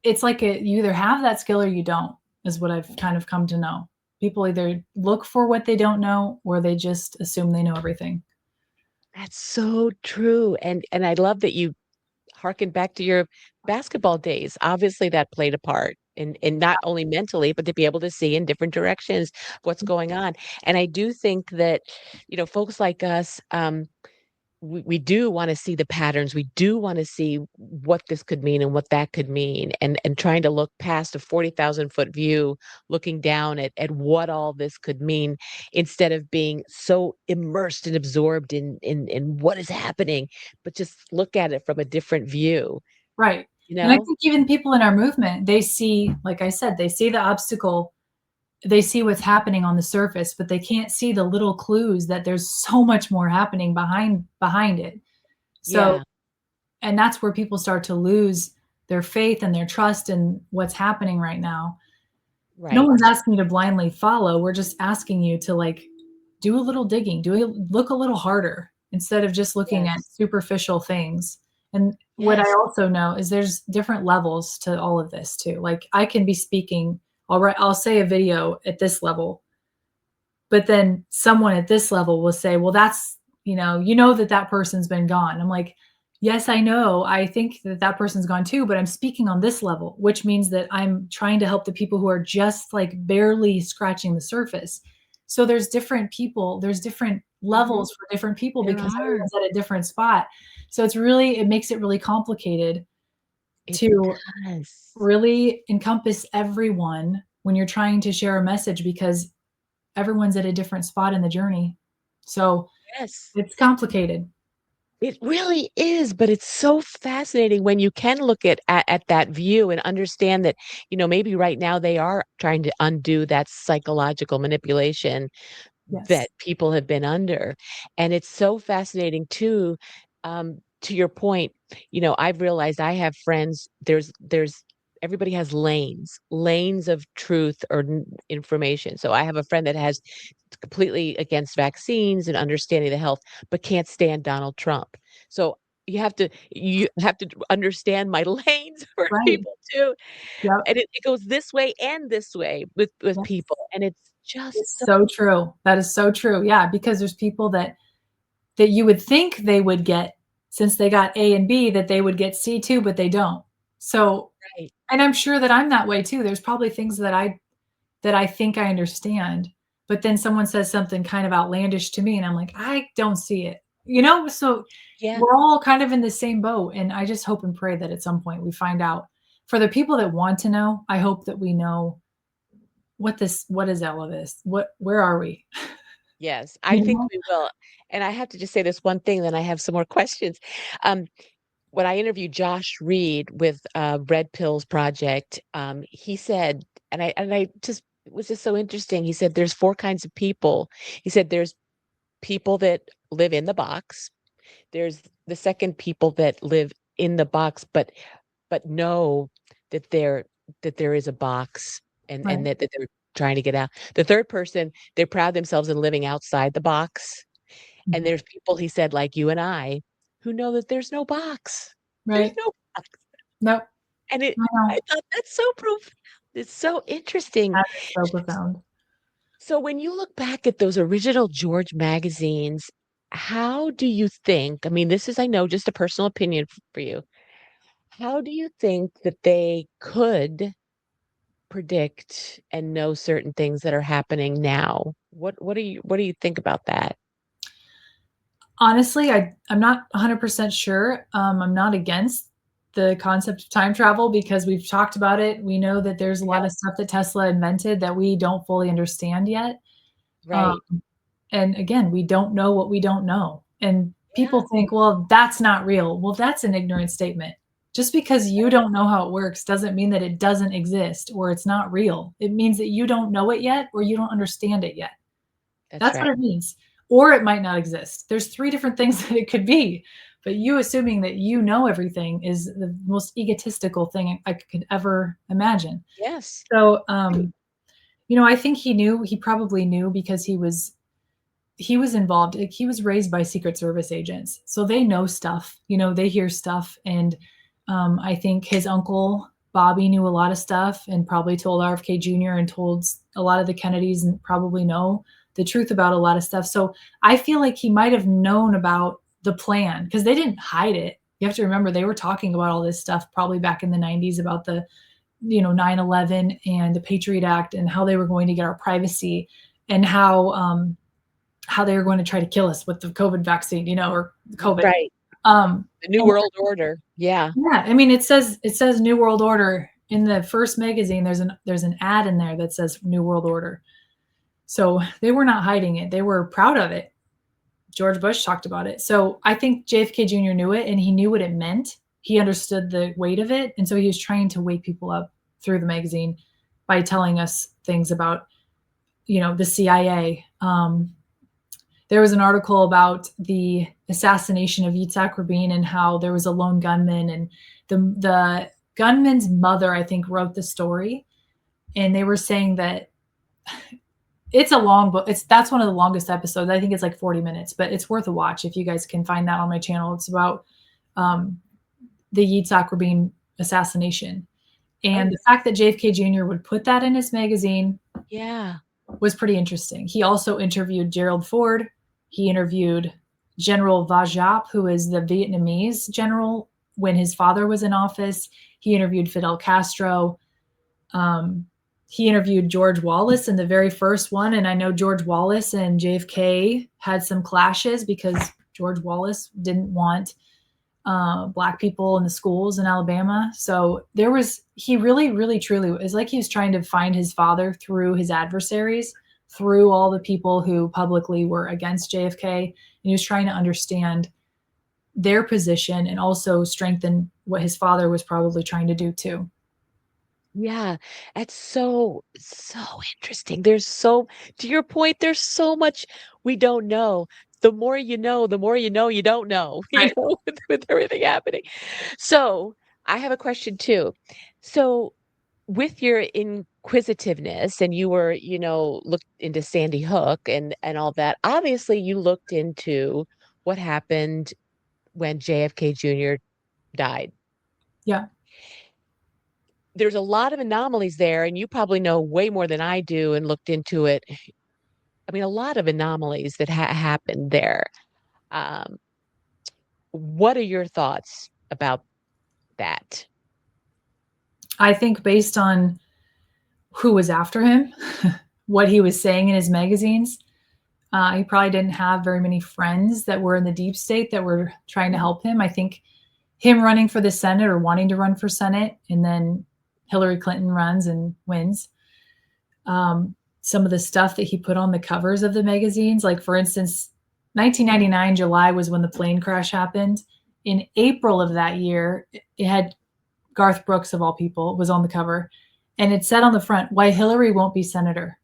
it's like you either have that skill or you don't, is what I've kind of come to know. People either look for what they don't know or they just assume they know everything. That's so true, and I love that you harken back to your basketball days. Obviously, that played a part in not only mentally, but to be able to see in different directions what's going on. And I do think that, folks like us, we do want to see the patterns. We do want to see what this could mean and what that could mean, and trying to look past a 40,000-foot view, looking down at what all this could mean, instead of being so immersed and absorbed in what is happening, but just look at it from a different view, Right. you And I know? think even people in our movement, they see, like I said, they see the obstacle, they see what's happening on the surface, but they can't see the little clues that there's so much more happening behind it. So, Yeah, and that's where people start to lose their faith and their trust in what's happening right now. No right. one's asking you to blindly follow. We're just asking you to, like, do a little digging, look a little harder instead of just looking at Yes, superficial things. And what I yes. also know is there's different levels to all of this too. Like, I can be speaking, I'll say a video at this level, but then someone at this level will say, "Well, that's, that that person's been gone." I'm like, "Yes, I know. I think that that person's gone too, but I'm speaking on this level, which means that I'm trying to help the people who are just, like, barely scratching the surface." So there's different Mhm. levels for different people There because are. everyone's at a different spot. So it makes it really complicated It to does. really encompass everyone when you're trying to share a message, because everyone's at a different spot in the journey. So, Yes. it's complicated. It really is, but it's so fascinating when you can look at that view and understand that, maybe right now they are trying to undo that psychological manipulation Yes. that people have been under. And it's so fascinating too, to your point, I've realized I have friends, there's everybody has lanes of truth or information. So I have a friend that has completely against vaccines and understanding the health, but can't stand Donald Trump. So you have to understand my lanes for Right. people too. Yep. And it goes this way and this way with Yes. people. And it's just It's so so true. That is so true. Yeah, because there's people that you would think they would get, since they got A and B, that they would get C too, but they don't. So, right. and I'm sure that I'm that way too. There's probably things that I think I understand, but then someone says something kind of outlandish to me and I'm like, "I don't see it." So Yeah. we're all kind of in the same boat, and I just hope and pray that at some point we find out. For the people that want to know, I hope that we know what is all of this? Where are we? Yes, I You think know? we will. And I have to just say this one thing, then I have some more questions. Um, when I interviewed Josh Reed with Red Pills Project, he said, and I just it was just so interesting. He said there's four kinds of people. He said there's people that live in the box. There's the second people that live in the box, but but know that there is a box, Right. and that they're trying to get out. The third person, they pride themselves in living outside the box. And Mhm. there's people, he said, like you and I, who know that there's no box. There's Right. no box. Nope. And I I know. thought that's so profound. It's so interesting. That is so profound. So when you look back at those original George magazines, how do you think, I mean, this is, I know, just a personal opinion for you. How do you think that they could predict and know certain things that are happening now? What do you think about that? Honestly, I'm not 100% sure. I'm not against the concept of time travel because we've talked about it. We know that there's a lot Yeah, of stuff that Tesla invented that we don't fully understand yet. Um, right. and again, we don't know what we don't know. And Yeah, people think, well, that's not real. Well, that's an ignorant statement. Just because you don't know how it works doesn't mean that it doesn't exist or it's not real. It means that you don't know it yet or you don't understand it yet. that's That's what right. it means. Or it might not exist. There's 3 different things that it could be. But you assuming that you know everything is the most egotistical thing I could ever imagine. Yes. So, Right. I think he probably knew because he was involved. Like, he was raised by Secret Service agents. So they know stuff, they hear stuff. And I think his uncle Bobby knew a lot of stuff and probably told RFK Jr. and told a lot of the Kennedys and probably know the truth about a lot of stuff. So I feel like he might have known about the plan because they didn't hide it. You have to remember they were talking about all this stuff probably back in the 90s about the 9/11 and the Patriot Act and how they were going to get our privacy and how they were going to try to kill us with the COVID vaccine, or COVID. Right. The New And World Order. Yeah. yeah, I mean, it says New World Order in the first magazine. There's an ad in there that says New World Order. So they were not hiding it. They were proud of it. George Bush talked about it. So I think JFK Jr. knew it and he knew what it meant. He understood the weight of it. And so he was trying to wake people up through the magazine by telling us things about, the CIA. There was an article about the assassination of Yitzhak Rabin and how there was a lone gunman, and the gunman's mother, I think, wrote the story, and they were saying that it's a long book. That's one of the longest episodes. I think it's like 40 minutes, but it's worth a watch if you guys can find that on my channel. It's about um, the Yitzhak Rabin assassination, and Oh, the fact that JFK Jr. would put that in his magazine yeah. was pretty interesting. He also interviewed Gerald Ford. He interviewed General Vajap, who is the Vietnamese general when his father was in office. He interviewed Fidel Castro. Um, he interviewed George Wallace in the very first one. And I know George Wallace and JFK had some clashes because George Wallace didn't want Black people in the schools in Alabama. So he really, really, truly, is like he was trying to find his father through his adversaries, through all the people who publicly were against JFK. And he was trying to understand their position and also strengthen what his father was probably trying to do too. Yeah, that's so interesting. To your point, there's so much we don't know. The more you know, the more you know you don't know, Right. with everything happening. So I have a question too. So with your inquisitiveness, and you were, looked into Sandy Hook and all that, obviously you looked into what happened when JFK Jr. died. Yeah. There's a lot of anomalies there, and you probably know way more than I do and looked into it. I mean, a lot of anomalies that happened there. Um, what are your thoughts about that? I think based on who was after him, what he was saying in his magazines, he probably didn't have very many friends that were in the deep state that were trying to help him. I think him running for the Senate or wanting to run for Senate, and then Hillary Clinton runs and wins. Some of the stuff that he put on the covers of the magazines, like for instance, 1999 July was when the plane crash happened. In April of that year, it had Garth Brooks of all people was on the cover, and it said on the front, "Why Hillary won't be senator."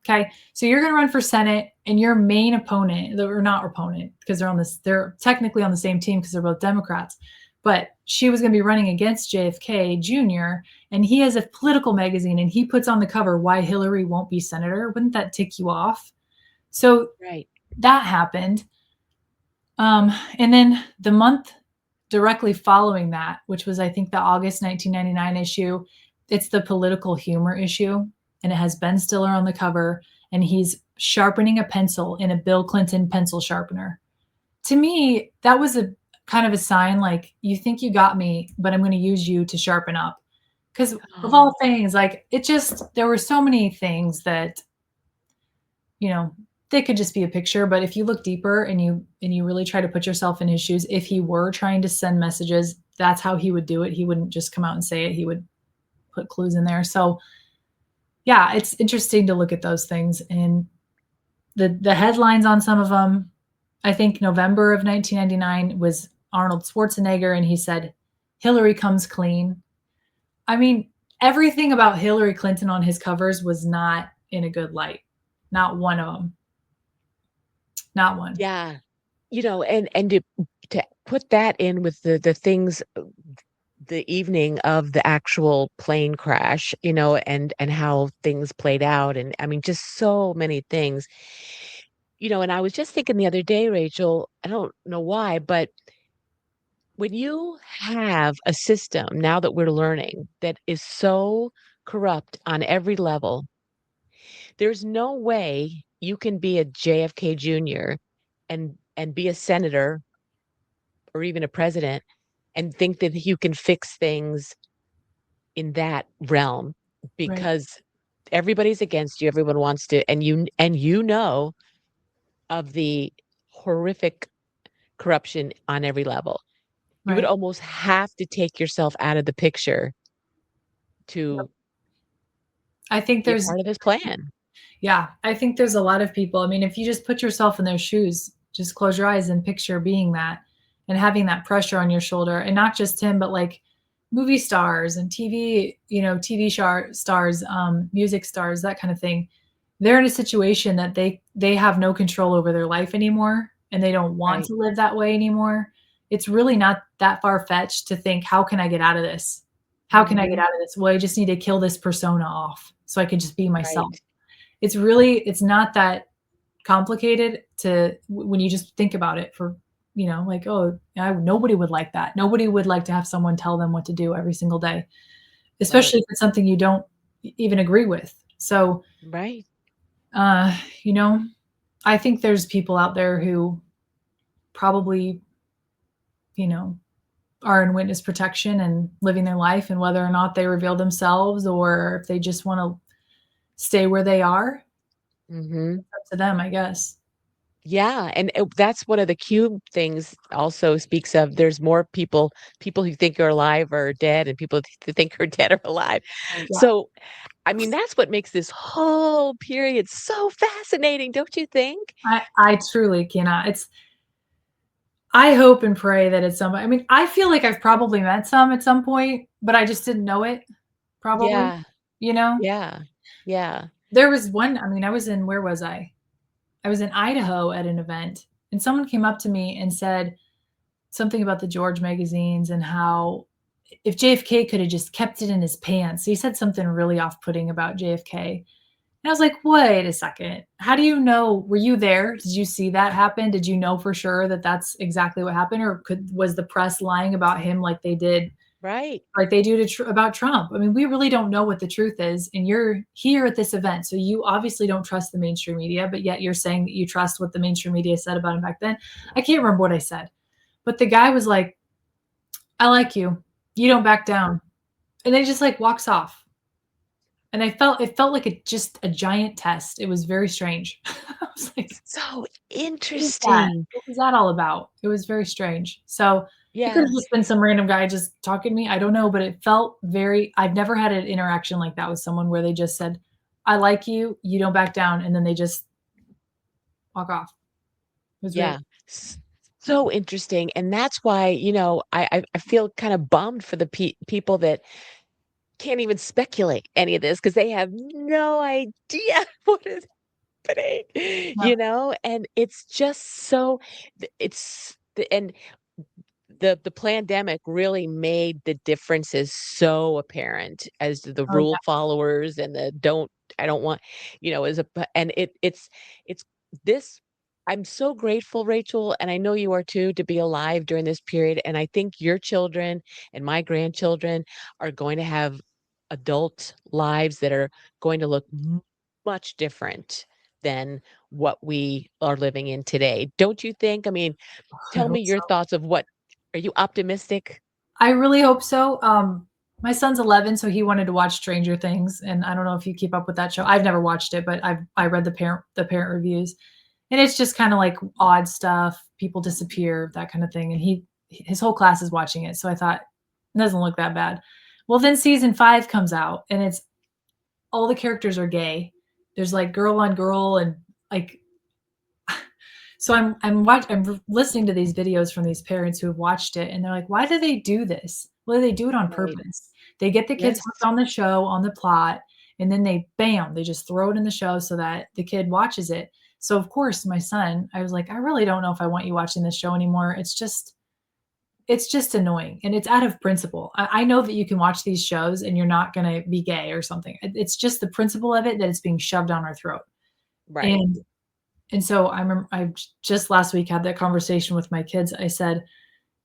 Okay, so you're going to run for Senate, and your main opponent, or not opponent, because they're technically on the same team because they're both Democrats, but she was going to be running against JFK Jr. and he has a political magazine and he puts on the cover why Hillary won't be senator. Wouldn't that tick you off? So Right. that happened. And then the month directly following that, which was I think the August 1999 issue, it's the political humor issue, and it has Ben Stiller on the cover, and he's sharpening a pencil in a Bill Clinton pencil sharpener. To me, that was a kind of a sign like, you think you got me, but I'm going to use you to sharpen up. Because of all things, like it just, there were so many things that, you know, they could just be a picture, but if you look deeper and you really try to put yourself in his shoes, if he were trying to send messages, that's how he would do it. He wouldn't just come out and say it. He would put clues in there. So yeah, it's interesting to look at those things and the headlines on some of them. I think November of 1999 was Arnold Schwarzenegger, and he said, "Hillary comes clean." I mean, everything about Hillary Clinton on his covers was not in a good light. Not one of them. Not one. Yeah. And to put that in with the things, the evening of the actual plane crash, and how things played out, and I mean, just so many things. And I was just thinking the other day, Rachel, I don't know why, but when you have a system now that we're learning that is so corrupt on every level, there's no way you can be a JFK Jr. and be a senator or even a president and think that you can fix things in that realm, Right. because everybody's against you, everyone wants to, and of the horrific corruption on every level. You would Right. almost have to take yourself out of the picture Yep. to I think be a there's part of this plan. Yeah, I think there's a lot of people. I mean, if you just put yourself in their shoes, just close your eyes and picture being that and having that pressure on your shoulder, and not just him, but like movie stars and TV, stars, music stars, that kind of thing. They're in a situation that they have no control over their life anymore, and they don't want Right, to live that way anymore. It's really not that far fetched to think, how can I get out of this? How can I get mhm, out of this? Well, I just need to kill this persona off so I can just be myself. right, It's not that complicated to when you just think about it for, like, oh, nobody would like that. Nobody would like to have someone tell them what to do every single day, right, especially if it's something you don't even agree with. So, right. uh, you know, I think there's people out there who probably, you know, are in witness protection and living their life, and whether or not they reveal themselves or if they just want to stay where they are, Mhm. up to them, I guess. Yeah, and that's one of the cube things also speaks of. There's more people who think are alive are dead, and people who think are dead are alive. Yeah. So, I mean, that's what makes this whole period so fascinating, don't you think? I truly cannot. I hope and pray that it's some. I mean, I feel like I've probably met some at some point, but I just didn't know it, probably, Yeah, you know? yeah, yeah. There was one. I mean, I was in where was I? I was in Idaho at an event, and someone came up to me and said something about the George magazines and how if JFK could have just kept it in his pants. He said something really off-putting about JFK. And I was like, "Wait a second. How do you know? Were you there? Did you see that happen? Did you know for sure that that's exactly what happened, or was the press lying about him Right, like they do about Trump? I mean, we really don't know what the truth is, and you're here at this event, so you obviously don't trust the mainstream media, but yet you're saying that you trust what the mainstream media said about him back then." I can't remember what I said, but the guy was like, "I like you. You don't back down," and then he just like walks off. And it felt like just a giant test. It was very strange. I was like, so "What is that? interesting. What was that all about?" It was very strange. So, it could Yeah, have just been some random guy just talking to me, I don't know, but it felt very I've never had an interaction like that with someone where they just said, "I like you, you don't back down," and then they just walk off. It was very yeah. S So interesting, and that's why, I feel kinda bummed for the people that can't even speculate any of this because they have no idea what is happening, yeah, and it's just so th it's the and the pandemic really made the differences so apparent as to the Oh, rule yeah. followers and the don't I don't want, as and it's this I'm so grateful, Rachel, and I know you are too, to be alive during this period. And I think your children and my grandchildren are going to have adult lives that are going to look much different than what we are living in today. Don't you think? I mean, I tell me hope so. your thoughts of what are you optimistic? I really hope so. My son's 11, so he wanted to watch Stranger Things, and I don't know if you keep up with that show. I've never watched it, but I read the parent reviews, and it's just kind of like odd stuff. People disappear, that kind of thing, and his whole class is watching it. So I thought it doesn't look that bad. Well, then season 5 comes out, and it's all the characters are gay. There's like girl on girl, and like so I'm listening to these videos from these parents who have watched it, and they're like, "Why do they do this? Well, they do it on Right. purpose. They get the kids Yes. hooked on the show, on the plot, and then they just throw it in the show so that the kid watches it." So of course, my son, I was like, "I really don't know if I want you watching this show anymore. It's just annoying, and it's out of principle. I know that you can watch these shows and you're not going to be gay or something. It's just the principle of it that it's being shoved down our throat." Right. And and so I remember I just last week had that conversation with my kids. I said,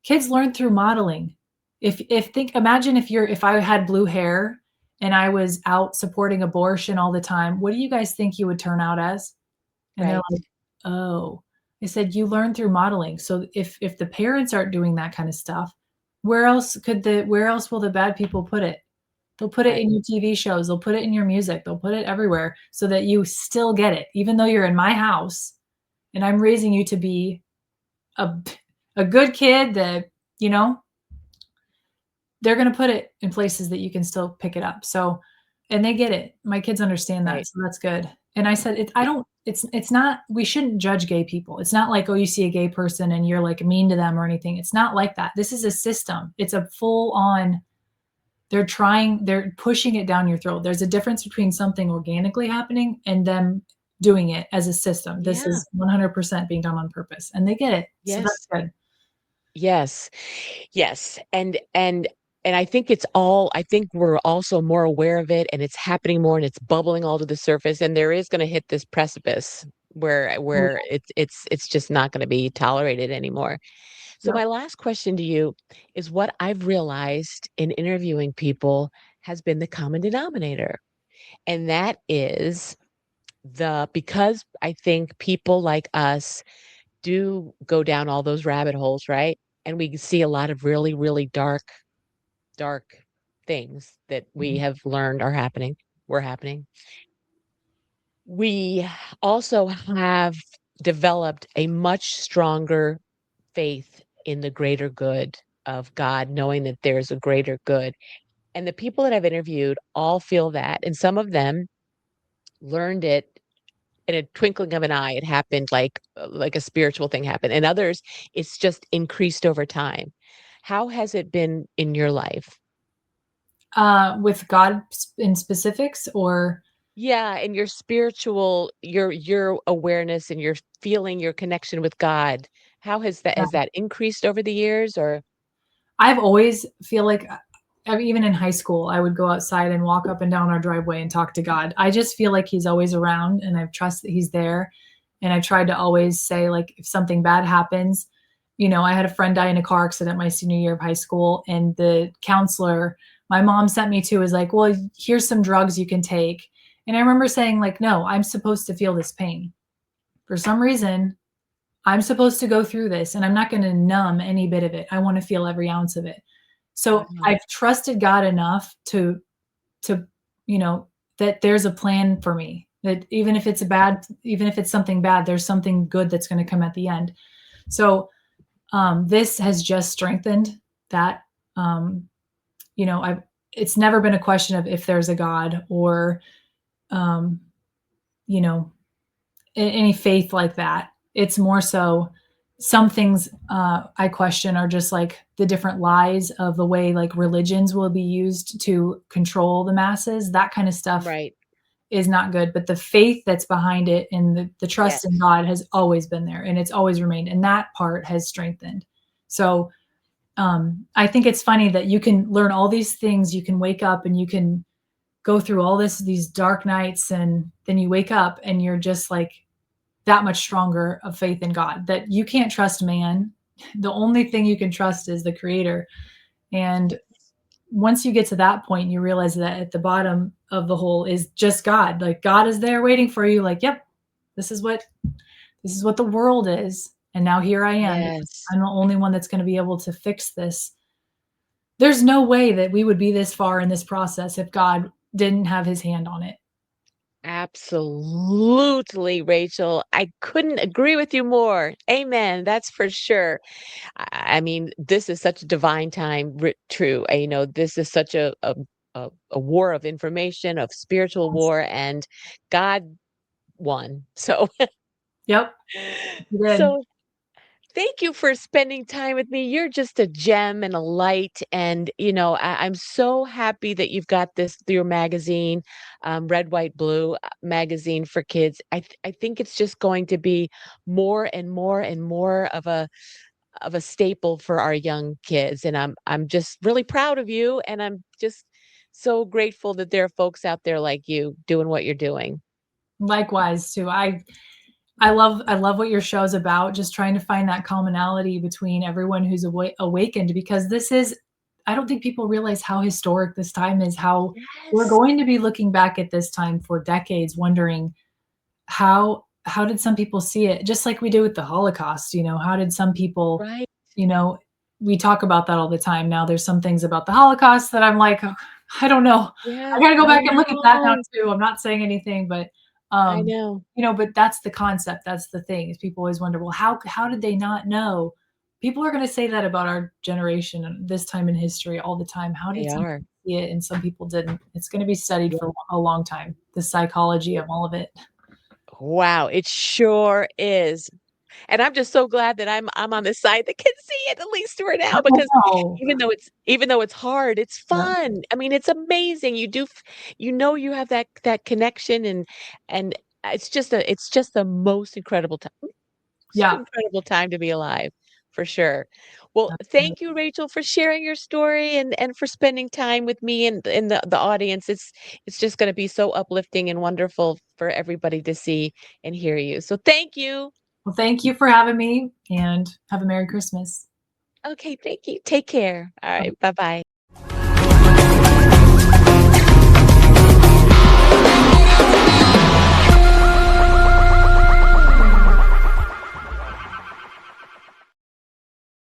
"Kids learn through modeling. If think imagine if I had blue hair and I was out supporting abortion all the time, what do you guys think you would turn out as?" And they're Right. like, "Oh." I said, "You learn through modeling. So if the parents aren't doing that kind of stuff, where else will the bad people put it? They'll put it Right. in your TV shows, they'll put it in your music, they'll put it everywhere so that you still get it. Even though you're in my house and I'm raising you to be a a good kid that, you know, they're going to put it in places that you can still pick it up." So, and they get it. My kids understand that, Right. so that's good. And I said, I Y- don't it's not we shouldn't judge gay people. It's not like, oh, you see a gay person and you're like mean to them or anything. It's not like that. This is a system. It's a full on they're pushing it down your throat. There's a difference between something organically happening and them doing it as a system. This Yeah. is 100% being done on purpose, and they get it. So that's Yes. good. Yes. Yes. And I think I think we're also more aware of it and it's happening more and it's bubbling all to the surface and there is going to hit this precipice Oh, where it's just not going to be tolerated anymore. So yeah. my Yep. last question to you is what I've realized in interviewing people has been the common denominator. And that is because I think people like us do go down all those rabbit holes, right? And we see a lot of really, really dark things that we Mhm. have learned are happening, were happening. We also have developed a much stronger faith in the greater good of God, knowing that there's a greater good. And the people that I've interviewed all feel that, and some of them learned it in a twinkling of an eye. It happened like a spiritual thing happened, and others, it's just increased over time. How has it been in your life? With God in specifics, or Yeah, and your spiritual your awareness and your feeling your connection with God, how has that increased over the years or I've always feel like even in high school, I would go outside and walk up and down our driveway and talk to God. I just feel like he's always around and I trust that he's there. And I tried to always say, like, if something bad happens, I had a friend die in a car accident my senior year of high school, and the counselor my mom sent me to was like, "Well, here's some drugs you can take." And I remember saying, like, "No, I'm supposed to feel this pain. For some reason, I'm supposed to go through this and I'm not going to numb any bit of it. I want to feel every ounce of it." So uh-huh, I've trusted God enough to, you know, that there's a plan for me. That even if it's something bad, there's something good that's going to come at the end. So this has just strengthened that. Um, I've it's never been a question of if there's a God or um, you know, any faith like that. It's more so some things I question are just like the different lies of the way like religions will be used to control the masses. That kind of stuff right. is not good. But the faith that's behind it and the trust in Yes. God has always been there and it's always remained. And that part has strengthened. So I think it's funny that you can learn all these things. You can wake up and you can go through all these dark nights, and then you wake up and you're just like that much stronger of faith in God that you can't trust man. The only thing you can trust is the creator. And once you get to that point, you realize that at the bottom of the hole is just God. Like God is there waiting for you. Like, yep, this is what the world is. And now here I am. Yes. I'm the only one that's going to be able to fix this. There's no way that we would be this far in this process if God didn't have his hand on it. Absolutely, Rachel. I couldn't agree with you more. Amen. That's for sure. I mean, this is such a divine time, true. This is such a war of information, of spiritual war, and God won. So, Yep, you did. so thank you for spending time with me. You're just a gem and a light. And, I'm so happy that you've got your magazine, Red, White, Blue magazine for kids. I think it's just going to be more and more and more of a staple for our young kids. And I'm just really proud of you. And I'm just so grateful that there are folks out there like you doing what you're doing. Likewise, too. I love what your show is about, just trying to find that commonality between everyone who's awakened, because this is, I don't think people realize how historic this time is, how we're Yes. going to be looking back at this time for decades wondering how did some people see it, just like we do with the Holocaust. How did some people, Right. you know we talk about that all the time. Now there's some things about the Holocaust that I'm like, "Oh, I don't know. I Yeah, got to go I back and look at that now know. too." I'm not saying anything, but I um know. but that's the concept. That's the thing, is people always wonder, well, how did they not know? People are going to say that about our generation and this time in history all the time. How They did some are. people see it and some people didn't? It's going to be studied Yeah. for a long time, the psychology of all of it. Wow, it sure is. And I'm just so glad that I'm on the side that can see it, at least for now, I because know. even though it's hard, it's Yeah. fun. I mean, it's amazing. You have that connection, and it's just the most Yeah. incredible time to be alive, for sure. Well, thank you, Rachel, for sharing your story and for spending time with me and the audience. It's just gonna be so uplifting and wonderful for everybody to see and hear you. So thank you. Well, thank you for having me, and have a Merry Christmas. Okay, thank you. Take care. All right, bye-bye.